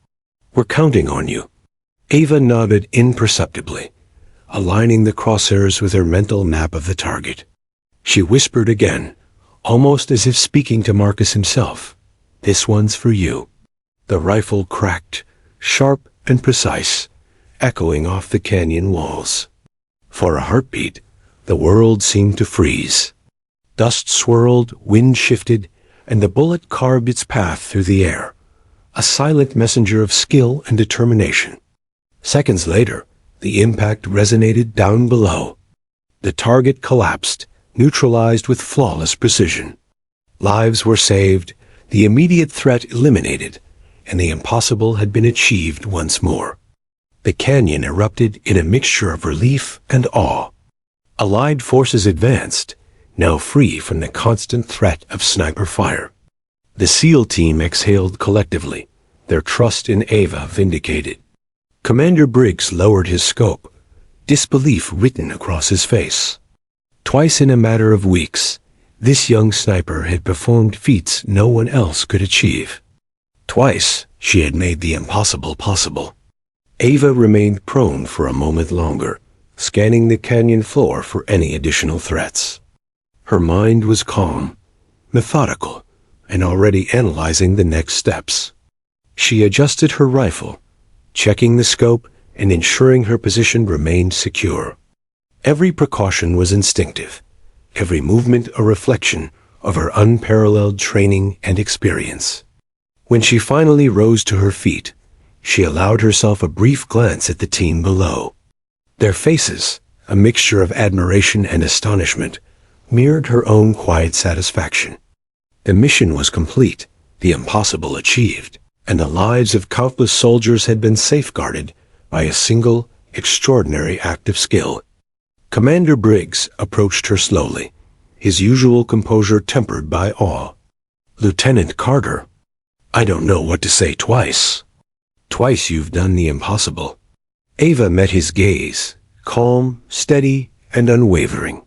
We're counting on you. Ava nodded imperceptibly, aligning the crosshairs with her mental map of the target. She whispered again, almost as if speaking to Marcus himself. This one's for you. The rifle cracked, sharp and precise, echoing off the canyon walls. For a heartbeat, the world seemed to freeze. Dust swirled, wind shifted, and the bullet carved its path through the air, a silent messenger of skill and determination. Seconds later, the impact resonated down below. The target collapsed, neutralized with flawless precision. Lives were saved, the immediate threat eliminated, and the impossible had been achieved once more. The canyon erupted in a mixture of relief and awe. Allied forces advanced, now free from the constant threat of sniper fire. The SEAL team exhaled collectively, their trust in Ava vindicated. Commander Briggs lowered his scope, disbelief written across his face. Twice in a matter of weeks, this young sniper had performed feats no one else could achieve. Twice, She had made the impossible possible. Ava remained prone for a moment longer, scanning the canyon floor for any additional threats. Her mind was calm, methodical, and already analyzing the next steps. She adjusted her rifle, checking the scope and ensuring her position remained secure. Every precaution was instinctive, every movement a reflection of her unparalleled training and experience. When she finally rose to her feet, she allowed herself a brief glance at the team below. Their faces, a mixture of admiration and astonishment, mirrored her own quiet satisfaction. The mission was complete, the impossible achieved, and the lives of countless soldiers had been safeguarded by a single, extraordinary act of skill. Commander Briggs approached her slowly, his usual composure tempered by awe. "Lieutenant Carter, I don't know what to say twice. Twice you've done the impossible." Ava met his gaze, calm, steady, and unwavering.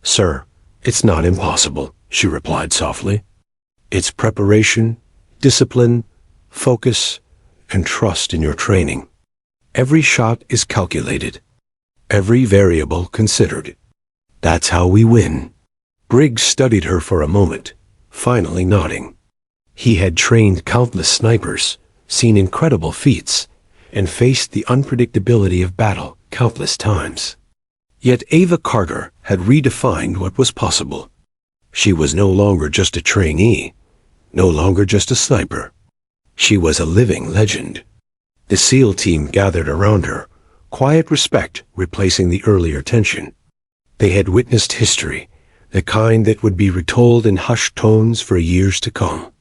"Sir, it's not impossible," she replied softly. "It's preparation, discipline, focus, and trust in your training. Every shot is calculated, every variable considered. That's how we win." Briggs studied her for a moment, finally nodding. He had trained countless snipers, seen incredible feats, and faced the unpredictability of battle countless times. Yet Ava Carter had redefined what was possible. She was no longer just a trainee, no longer just a sniper. She was a living legend. The SEAL team gathered around her, quiet respect replacing the earlier tension. They had witnessed history, the kind that would be retold in hushed tones for years to come.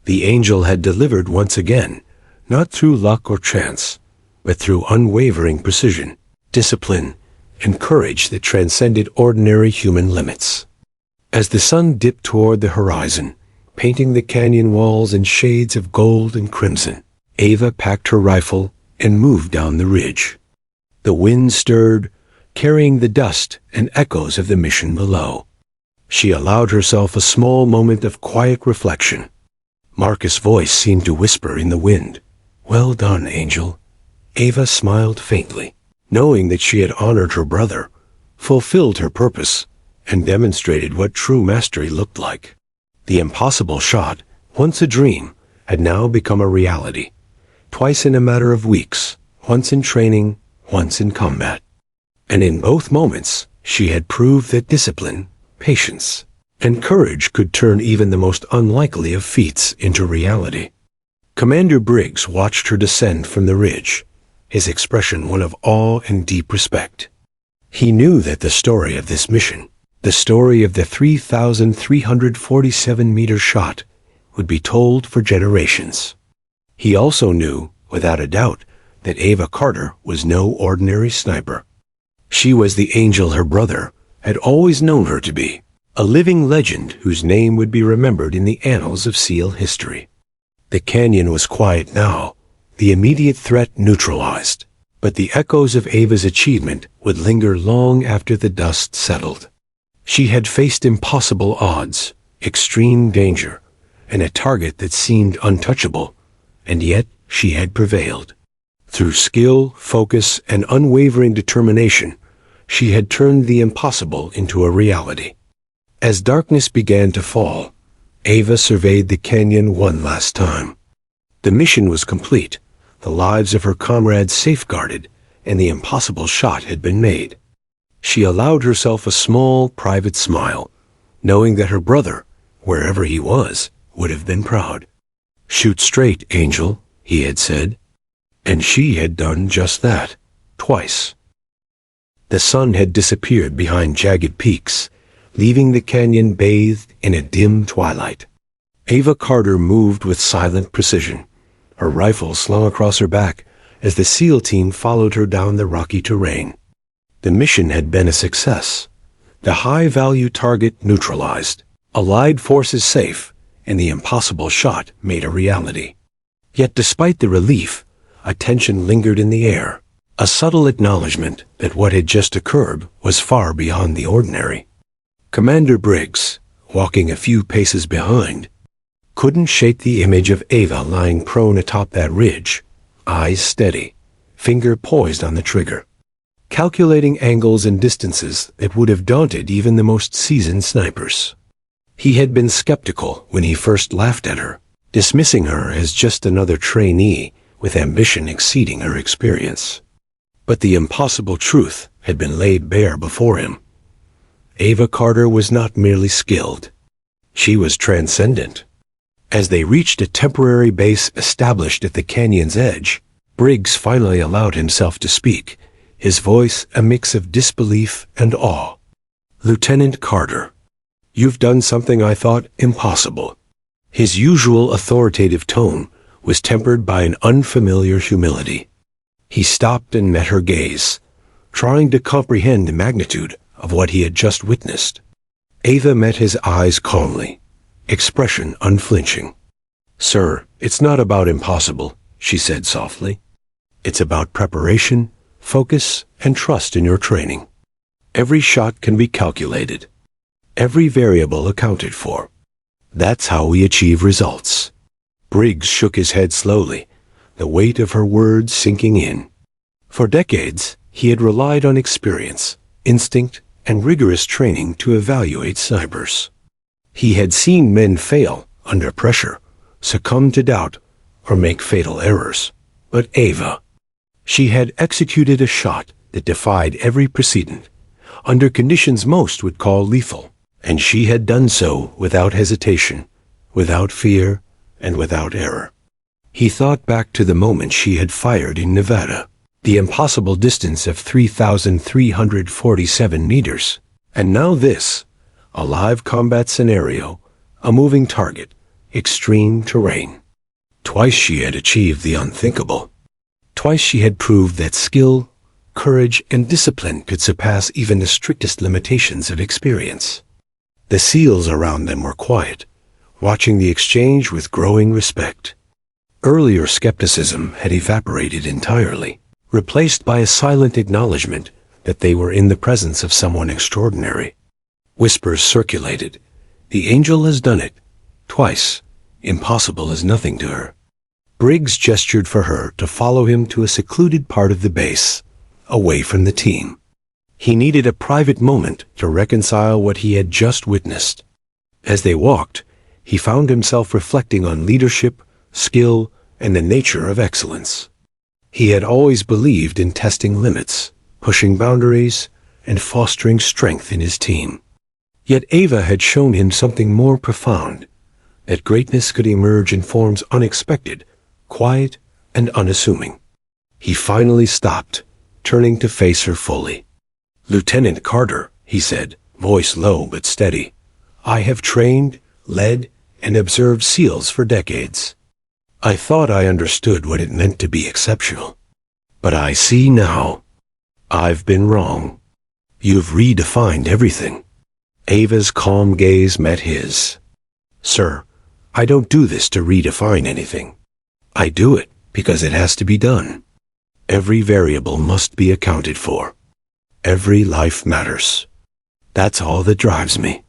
The angel had delivered once again, not through luck or chance, but through unwavering precision, discipline, and courage that transcended ordinary human limits. As the sun dipped toward the horizon, painting the canyon walls in shades of gold and crimson, Ava packed her rifle and moved down the ridge. The wind stirred, carrying the dust and echoes of the mission below. She allowed herself a small moment of quiet reflection. Marcus' voice seemed to whisper in the wind. "Well done, Angel." Ava smiled faintly, knowing that she had honored her brother, fulfilled her purpose, and demonstrated what true mastery looked like. The impossible shot, once a dream, had now become a reality. Twice in a matter of weeks, once in training, once in combat. And in both moments, she had proved that discipline, patience, and courage could turn even the most unlikely of feats into reality. Commander Briggs watched her descend from the ridge, his expression one of awe and deep respect. He knew that the story of this mission, the story of the 3,347-meter shot, would be told for generations. He also knew, without a doubt, that Ava Carter was no ordinary sniper. She was the angel her brother had always known her to be, a living legend whose name would be remembered in the annals of SEAL history. The canyon was quiet now, the immediate threat neutralized, but the echoes of Ava's achievement would linger long after the dust settled. She had faced impossible odds, extreme danger, and a target that seemed untouchable, and yet she had prevailed. Through skill, focus, and unwavering determination, she had turned the impossible into a reality. As darkness began to fall, Ava surveyed the canyon one last time. The mission was complete, the lives of her comrades safeguarded, and the impossible shot had been made. She allowed herself a small, private smile, knowing that her brother, wherever he was, would have been proud. "Shoot straight, Angel," he had said. And she had done just that, twice. The sun had disappeared behind jagged peaks, leaving the canyon bathed in a dim twilight. Ava Carter moved with silent precision, her rifle slung across her back as the SEAL team followed her down the rocky terrain. The mission had been a success, the high-value target neutralized, Allied forces safe, and the impossible shot made a reality. Yet despite the relief, a tension lingered in the air, a subtle acknowledgement that what had just occurred was far beyond the ordinary. Commander Briggs, walking a few paces behind, couldn't shake the image of Ava lying prone atop that ridge, eyes steady, finger poised on the trigger, calculating angles and distances that would have daunted even the most seasoned snipers. He had been skeptical when he first laughed at her, dismissing her as just another trainee with ambition exceeding her experience. But the impossible truth had been laid bare before him. Ava Carter was not merely skilled. She was transcendent. As they reached a temporary base established at the canyon's edge, Briggs finally allowed himself to speak, his voice a mix of disbelief and awe. "Lieutenant Carter, you've done something I thought impossible." His usual authoritative tone was tempered by an unfamiliar humility. He stopped and met her gaze, trying to comprehend the magnitude of what he had just witnessed. Ava met his eyes calmly, expression unflinching. "Sir, it's not about impossible," she said softly. "It's about preparation, focus, and trust in your training. Every shot can be calculated, every variable accounted for. That's how we achieve results." Briggs shook his head slowly, the weight of her words sinking in. For decades, he had relied on experience, instinct, and rigorous training to evaluate snipers. He had seen men fail under pressure, succumb to doubt, or make fatal errors. But Ava, she had executed a shot that defied every precedent, under conditions most would call lethal, and she had done so without hesitation, without fear, and without error. He thought back to the moment she had fired in Nevada, the impossible distance of 3,347 meters, and now this, a live combat scenario, a moving target, extreme terrain. Twice she had achieved the unthinkable. Twice she had proved that skill, courage, and discipline could surpass even the strictest limitations of experience. The SEALs around them were quiet, watching the exchange with growing respect. Earlier skepticism had evaporated entirely, replaced by a silent acknowledgement that they were in the presence of someone extraordinary. Whispers circulated. "The angel has done it. Twice. Impossible is nothing to her." Briggs gestured for her to follow him to a secluded part of the base, away from the team. He needed a private moment to reconcile what he had just witnessed. As they walked, he found himself reflecting on leadership, skill, and the nature of excellence. He had always believed in testing limits, pushing boundaries, and fostering strength in his team. Yet Ava had shown him something more profound, that greatness could emerge in forms unexpected, quiet, and unassuming. He finally stopped, turning to face her fully. "Lieutenant Carter," he said, voice low but steady, "I have trained, led, and observed SEALs for decades. I thought I understood what it meant to be exceptional. But I see now. I've been wrong. You've redefined everything." Ava's calm gaze met his. "Sir, I don't do this to redefine anything. I do it because it has to be done. Every variable must be accounted for. Every life matters. That's all that drives me."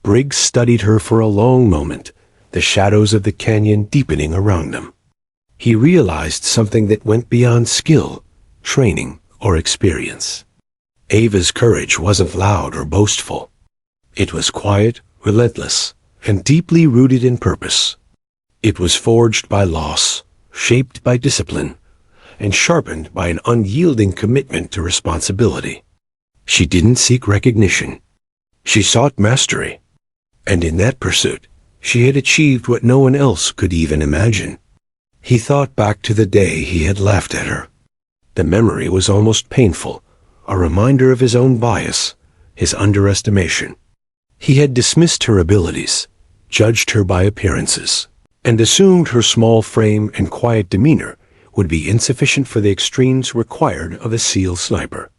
Briggs studied her for a long moment, the shadows of the canyon deepening around them. He realized something that went beyond skill, training, or experience. Ava's courage wasn't loud or boastful. It was quiet, relentless, and deeply rooted in purpose. It was forged by loss, shaped by discipline, and sharpened by an unyielding commitment to responsibility. She didn't seek recognition. She sought mastery. And in that pursuit, she had achieved what no one else could even imagine. He thought back to the day he had laughed at her. The memory was almost painful, a reminder of his own bias, his underestimation. He had dismissed her abilities, judged her by appearances, and assumed her small frame and quiet demeanor would be insufficient for the extremes required of a SEAL sniper.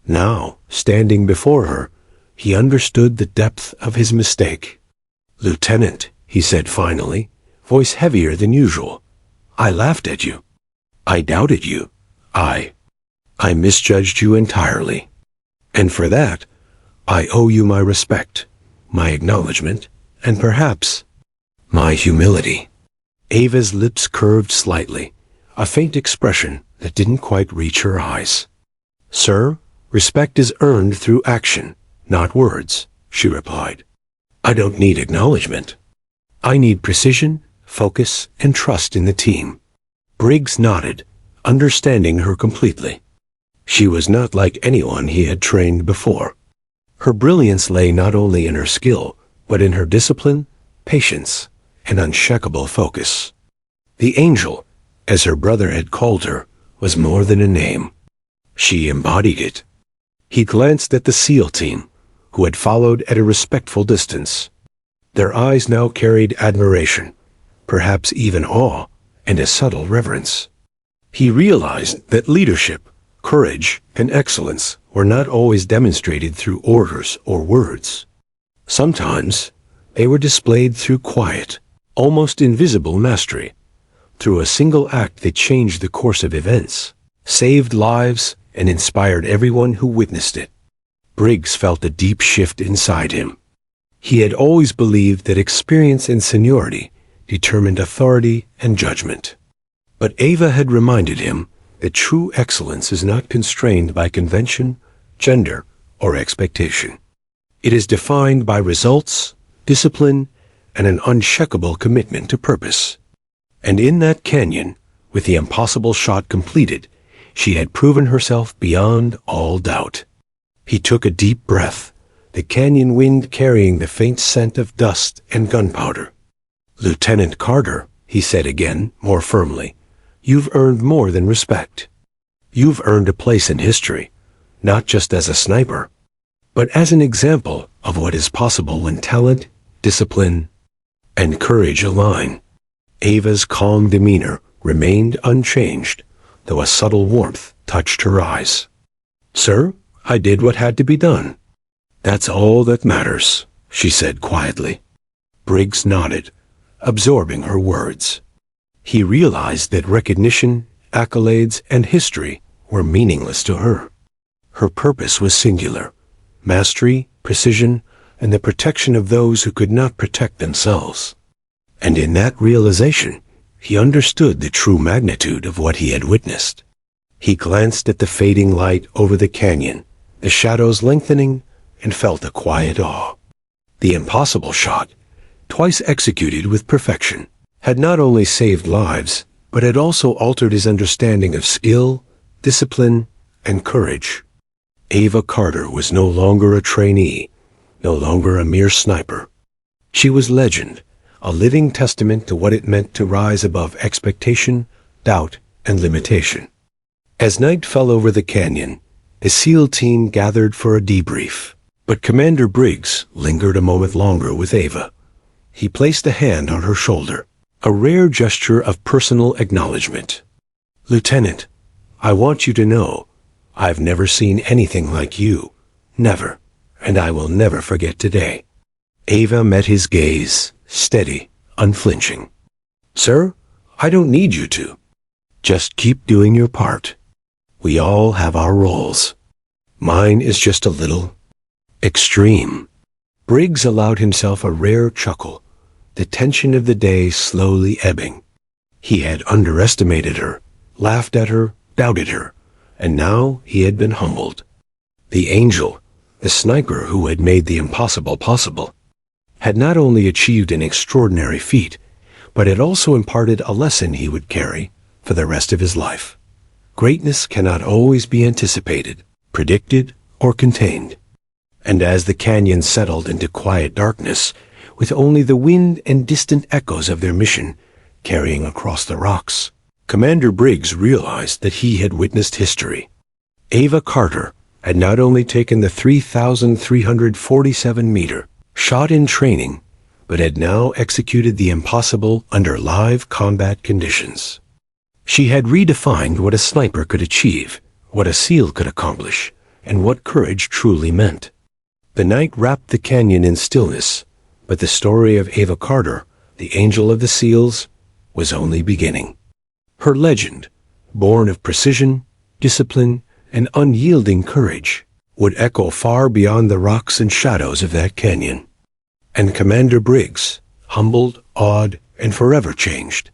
Now, standing before her, he understood the depth of his mistake. "Lieutenant," he said finally, voice heavier than usual, "I laughed at you. I doubted you. I misjudged you entirely. And for that, I owe you my respect, my acknowledgement, and perhaps My humility. Ava's lips curved slightly, a faint expression that didn't quite reach her eyes. Sir, respect is earned through action, not words, she replied. I don't need acknowledgement. I need precision, focus, and trust in the team. Briggs nodded, understanding her completely. She was not like anyone he had trained before. Her brilliance lay not only in her skill, but in her discipline, patience, and unshakable focus. The Angel, as her brother had called her, was more than a name. She embodied it. He glanced at the SEAL team, who had followed at a respectful distance. Their eyes now carried admiration, perhaps even awe, and a subtle reverence. He realized that leadership, courage, and excellence were not always demonstrated through orders or words. Sometimes they were displayed through quiet, almost invisible mastery, through a single act that changed the course of events, saved lives, and inspired everyone who witnessed it. Briggs felt a deep shift inside him. He had always believed that experience and seniority determined authority and judgment. But Ava had reminded him that true excellence is not constrained by convention, gender, or expectation. It is defined by results, discipline, and an unshakable commitment to purpose. And in that canyon, with the impossible shot completed, she had proven herself beyond all doubt. He took a deep breath, the canyon wind carrying the faint scent of dust and gunpowder. Lieutenant Carter, he said again, more firmly, you've earned more than respect. You've earned a place in history, not just as a sniper, but as an example of what is possible when talent, discipline, and courage align. Ava's calm demeanor remained unchanged, though a subtle warmth touched her eyes. Sir, I did what had to be done. That's all that matters, she said quietly. Briggs nodded, absorbing her words. He realized that recognition, accolades, and history were meaningless to her. Her purpose was singular: mastery, precision, and the protection of those who could not protect themselves. And in that realization, he understood the true magnitude of what he had witnessed. He glanced at the fading light over the canyon, the shadows lengthening, and felt a quiet awe. The impossible shot, twice executed with perfection, had not only saved lives, but had also altered his understanding of skill, discipline, and courage. Ava Carter was no longer a trainee, no longer a mere sniper. She was legend, a living testament to what it meant to rise above expectation, doubt, and limitation. As night fell over the canyon, the SEAL team gathered for a debrief, but Commander Briggs lingered a moment longer with Ava. He placed a hand on her shoulder, a rare gesture of personal acknowledgement. Lieutenant, I want you to know, I've never seen anything like you. Never. And I will never forget today. Ava met his gaze, steady, unflinching. Sir, I don't need you to. Just keep doing your part. We all have our roles. Mine is just a little extreme. Briggs allowed himself a rare chuckle, the tension of the day slowly ebbing. He had underestimated her, laughed at her, doubted her, and now he had been humbled. The Angel, the sniper who had made the impossible possible, had not only achieved an extraordinary feat, but had also imparted a lesson he would carry for the rest of his life. Greatness cannot always be anticipated, predicted, or contained. And as the canyon settled into quiet darkness, with only the wind and distant echoes of their mission carrying across the rocks, Commander Briggs realized that he had witnessed history. Ava Carter had not only taken the 3,347-meter shot in training, but had now executed the impossible under live combat conditions. She had redefined what a sniper could achieve, what a SEAL could accomplish, and what courage truly meant. The night wrapped the canyon in stillness, but the story of Ava Carter, the Angel of the SEALs, was only beginning. Her legend, born of precision, discipline, and unyielding courage, would echo far beyond the rocks and shadows of that canyon. And Commander Briggs, humbled, awed, and forever changed.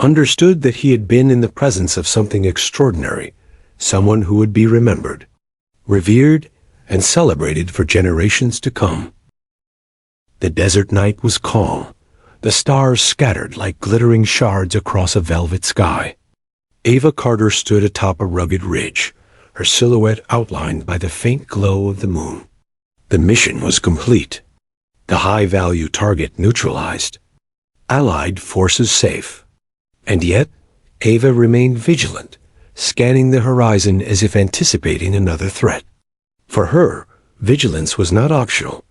Understood that he had been in the presence of something extraordinary, someone who would be remembered, revered, and celebrated for generations to come. The desert night was calm, the stars scattered like glittering shards across a velvet sky. Ava Carter stood atop a rugged ridge, her silhouette outlined by the faint glow of the moon. The mission was complete. The high-value target neutralized. Allied forces safe. And yet, Ava remained vigilant, scanning the horizon as if anticipating another threat. For her, vigilance was not optional.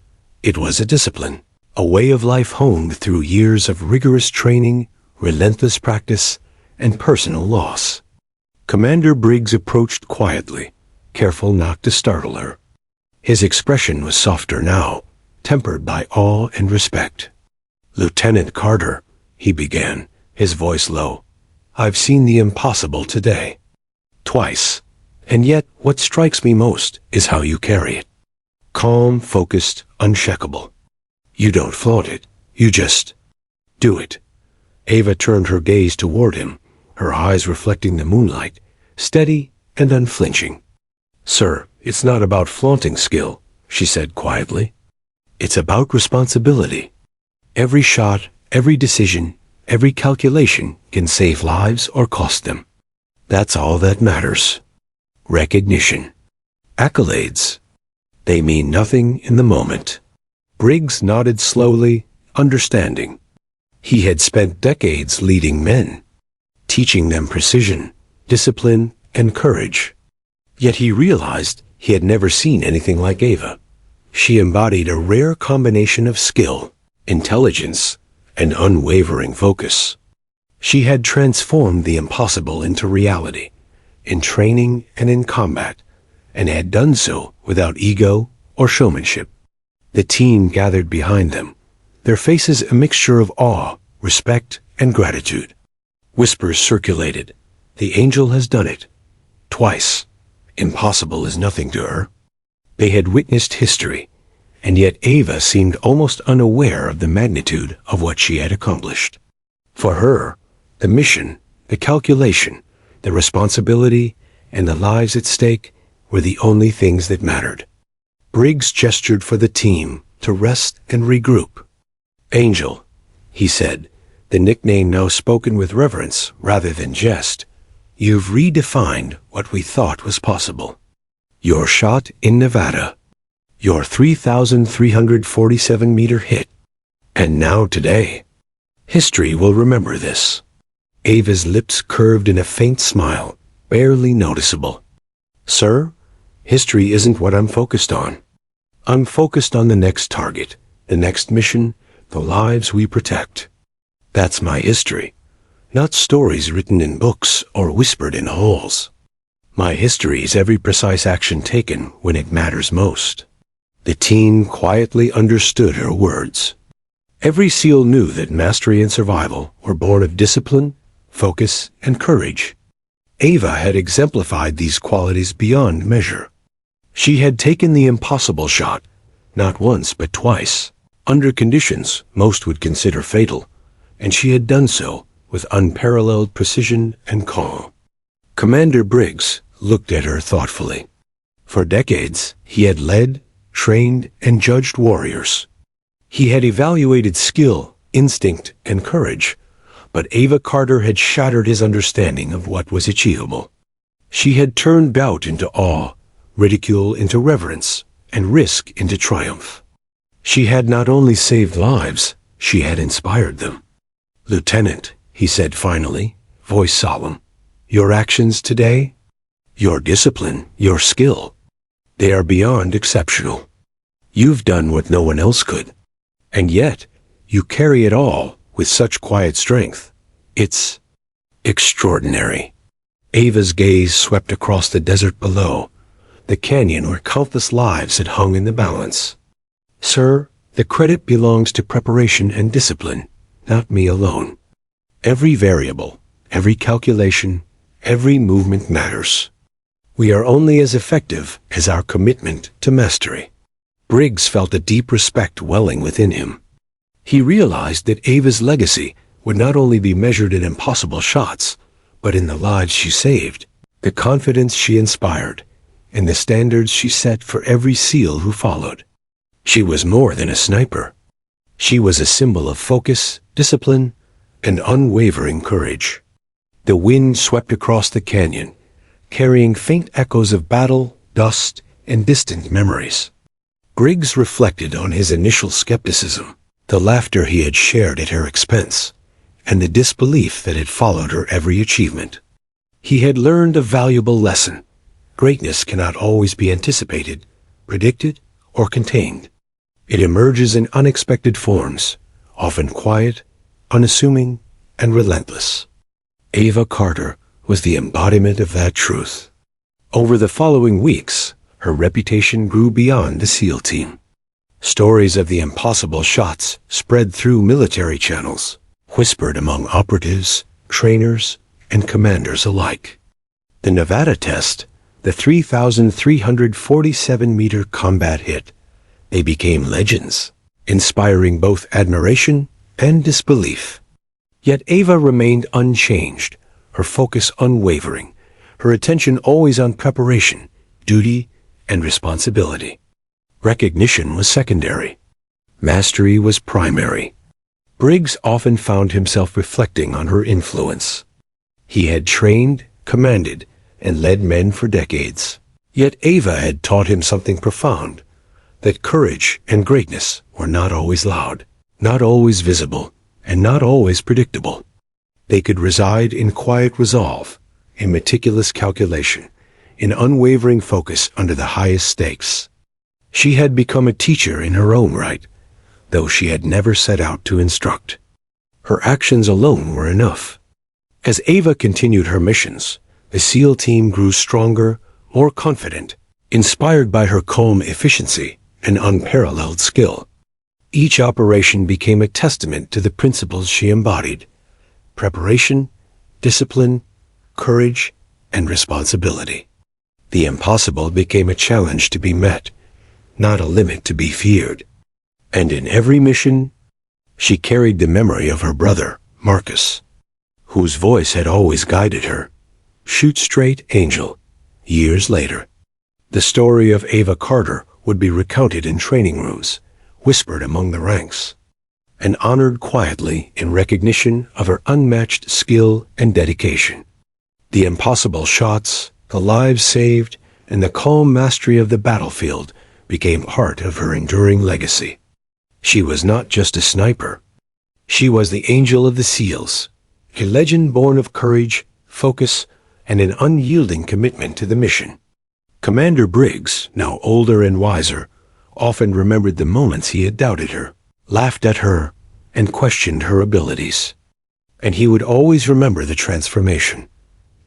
It was a discipline, a way of life honed through years of rigorous training, relentless practice, and personal loss. Commander Briggs approached quietly, careful not to startle her. His expression was softer now, tempered by awe and respect. "Lieutenant Carter," he began, his voice low, "I've seen the impossible today. Twice. And yet what strikes me most is how you carry it. Calm, focused, unshakable. You don't flaunt it. You just do it." Ava turned her gaze toward him, her eyes reflecting the moonlight, steady and unflinching. "Sir, it's not about flaunting skill," she said quietly. "It's about responsibility. Every shot, every decision, every calculation can save lives or cost them. That's all that matters. Recognition. Accolades. They mean nothing in the moment." Briggs nodded slowly, understanding. He had spent decades leading men, teaching them precision, discipline, and courage. Yet he realized he had never seen anything like Ava. She embodied a rare combination of skill, intelligence, and unwavering focus. She had transformed the impossible into reality, in training and in combat, and had done so without ego or showmanship. The team gathered behind them, their faces a mixture of awe, respect, and gratitude. Whispers circulated. "The angel has done it. Twice. Impossible is nothing to her." They had witnessed history, and yet Ava seemed almost unaware of the magnitude of what she had accomplished. For her, the mission, the calculation, the responsibility, and the lives at stake were the only things that mattered. Briggs gestured for the team to rest and regroup. "Angel," he said, the nickname now spoken with reverence rather than jest, "you've redefined what we thought was possible. Your shot in Nevada, your 3,347-meter hit, and now today. History will remember this." Ava's lips curved in a faint smile, barely noticeable. "Sir, history isn't what I'm focused on. I'm focused on the next target, the next mission, the lives we protect. That's my history, not stories written in books or whispered in halls. My history is every precise action taken when it matters most." The team quietly understood her words. Every SEAL knew that mastery and survival were born of discipline, focus, and courage. Ava had exemplified these qualities beyond measure. She had taken the impossible shot, not once but twice, under conditions most would consider fatal, and she had done so with unparalleled precision and calm. Commander Briggs looked at her thoughtfully. For decades, he had led, trained, and judged warriors. He had evaluated skill, instinct, and courage, but Ava Carter had shattered his understanding of what was achievable. She had turned doubt into awe, ridicule into reverence, and risk into triumph. She had not only saved lives, she had inspired them. "Lieutenant," he said finally, voice solemn, "your actions today, your discipline, your skill, they are beyond exceptional. You've done what no one else could, and yet you carry it all with such quiet strength. It's extraordinary." Ava's gaze swept across the desert below, the canyon where countless lives had hung in the balance. "Sir, the credit belongs to preparation and discipline, not me alone. Every variable, every calculation, every movement matters. We are only as effective as our commitment to mastery." Briggs felt a deep respect welling within him. He realized that Ava's legacy would not only be measured in impossible shots, but in the lives she saved, the confidence she inspired, and the standards she set for every SEAL who followed. She was more than a sniper. She was a symbol of focus, discipline, and unwavering courage. The wind swept across the canyon, carrying faint echoes of battle, dust, and distant memories. Briggs reflected on his initial skepticism, the laughter he had shared at her expense, and the disbelief that had followed her every achievement. He had learned a valuable lesson. Greatness cannot always be anticipated, predicted, or contained. It emerges in unexpected forms, often quiet, unassuming, and relentless. Ava Carter was the embodiment of that truth. Over the following weeks, her reputation grew beyond the SEAL team. Stories of the impossible shots spread through military channels, whispered among operatives, trainers, and commanders alike. The Nevada test, the 3,347-meter combat hit, they became legends, inspiring both admiration and disbelief. Yet Ava remained unchanged, her focus unwavering, her attention always on preparation, duty, and responsibility. Recognition was secondary. Mastery was primary. Briggs often found himself reflecting on her influence. He had trained, commanded, and led men for decades. Yet Ava had taught him something profound, that courage and greatness were not always loud, not always visible, and not always predictable. They could reside in quiet resolve, in meticulous calculation, in unwavering focus under the highest stakes. She had become a teacher in her own right, though she had never set out to instruct. Her actions alone were enough. As Ava continued her missions, the SEAL team grew stronger, more confident, inspired by her calm efficiency and unparalleled skill. Each operation became a testament to the principles she embodied: preparation, discipline, courage, and responsibility. The impossible became a challenge to be met, not a limit to be feared. And in every mission, she carried the memory of her brother, Marcus, whose voice had always guided her. Shoot straight, Angel. Years later, the story of Ava Carter would be recounted in training rooms, whispered among the ranks, and honored quietly in recognition of her unmatched skill and dedication. The impossible shots, the lives saved, and the calm mastery of the battlefield became part of her enduring legacy. She was not just a sniper. She was the Angel of the SEALs, a legend born of courage, focus, and an unyielding commitment to the mission. Commander Briggs, now older and wiser, often remembered the moments he had doubted her, laughed at her, and questioned her abilities. And he would always remember the transformation.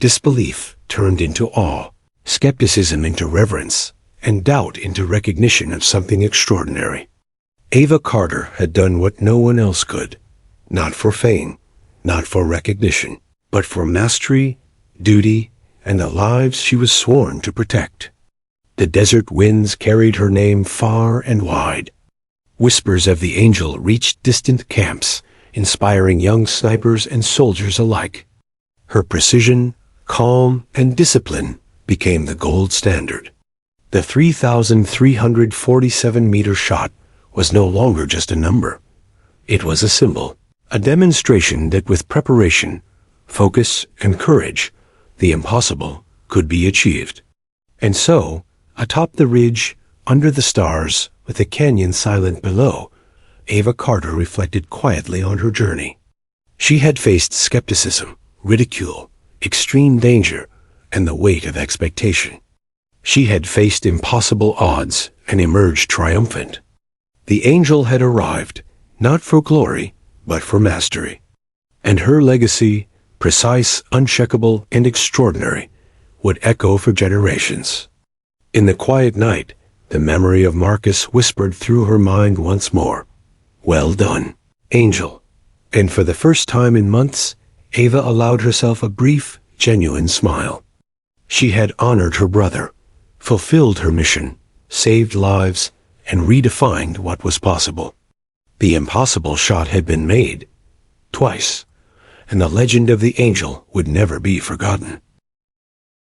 Disbelief turned into awe, skepticism into reverence, and doubt into recognition of something extraordinary. Ava Carter had done what no one else could, not for fame, not for recognition, but for mastery, duty, and the lives she was sworn to protect. The desert winds carried her name far and wide. Whispers of the Angel reached distant camps, inspiring young snipers and soldiers alike. Her precision, calm, and discipline became the gold standard. The 3,347-meter shot was no longer just a number. It was a symbol, a demonstration that with preparation, focus, and courage, the impossible could be achieved. And so, atop the ridge, under the stars, with the canyon silent below, Ava Carter reflected quietly on her journey. She had faced skepticism, ridicule, extreme danger, and the weight of expectation. She had faced impossible odds and emerged triumphant. The Angel had arrived, not for glory, but for mastery. And her legacy, precise, uncheckable, and extraordinary, would echo for generations. In the quiet night, the memory of Marcus whispered through her mind once more, "Well done, Angel." And for the first time in months, Ava allowed herself a brief, genuine smile. She had honored her brother, fulfilled her mission, saved lives, and redefined what was possible. The impossible shot had been made. Twice. And the legend of the angel would never be forgotten.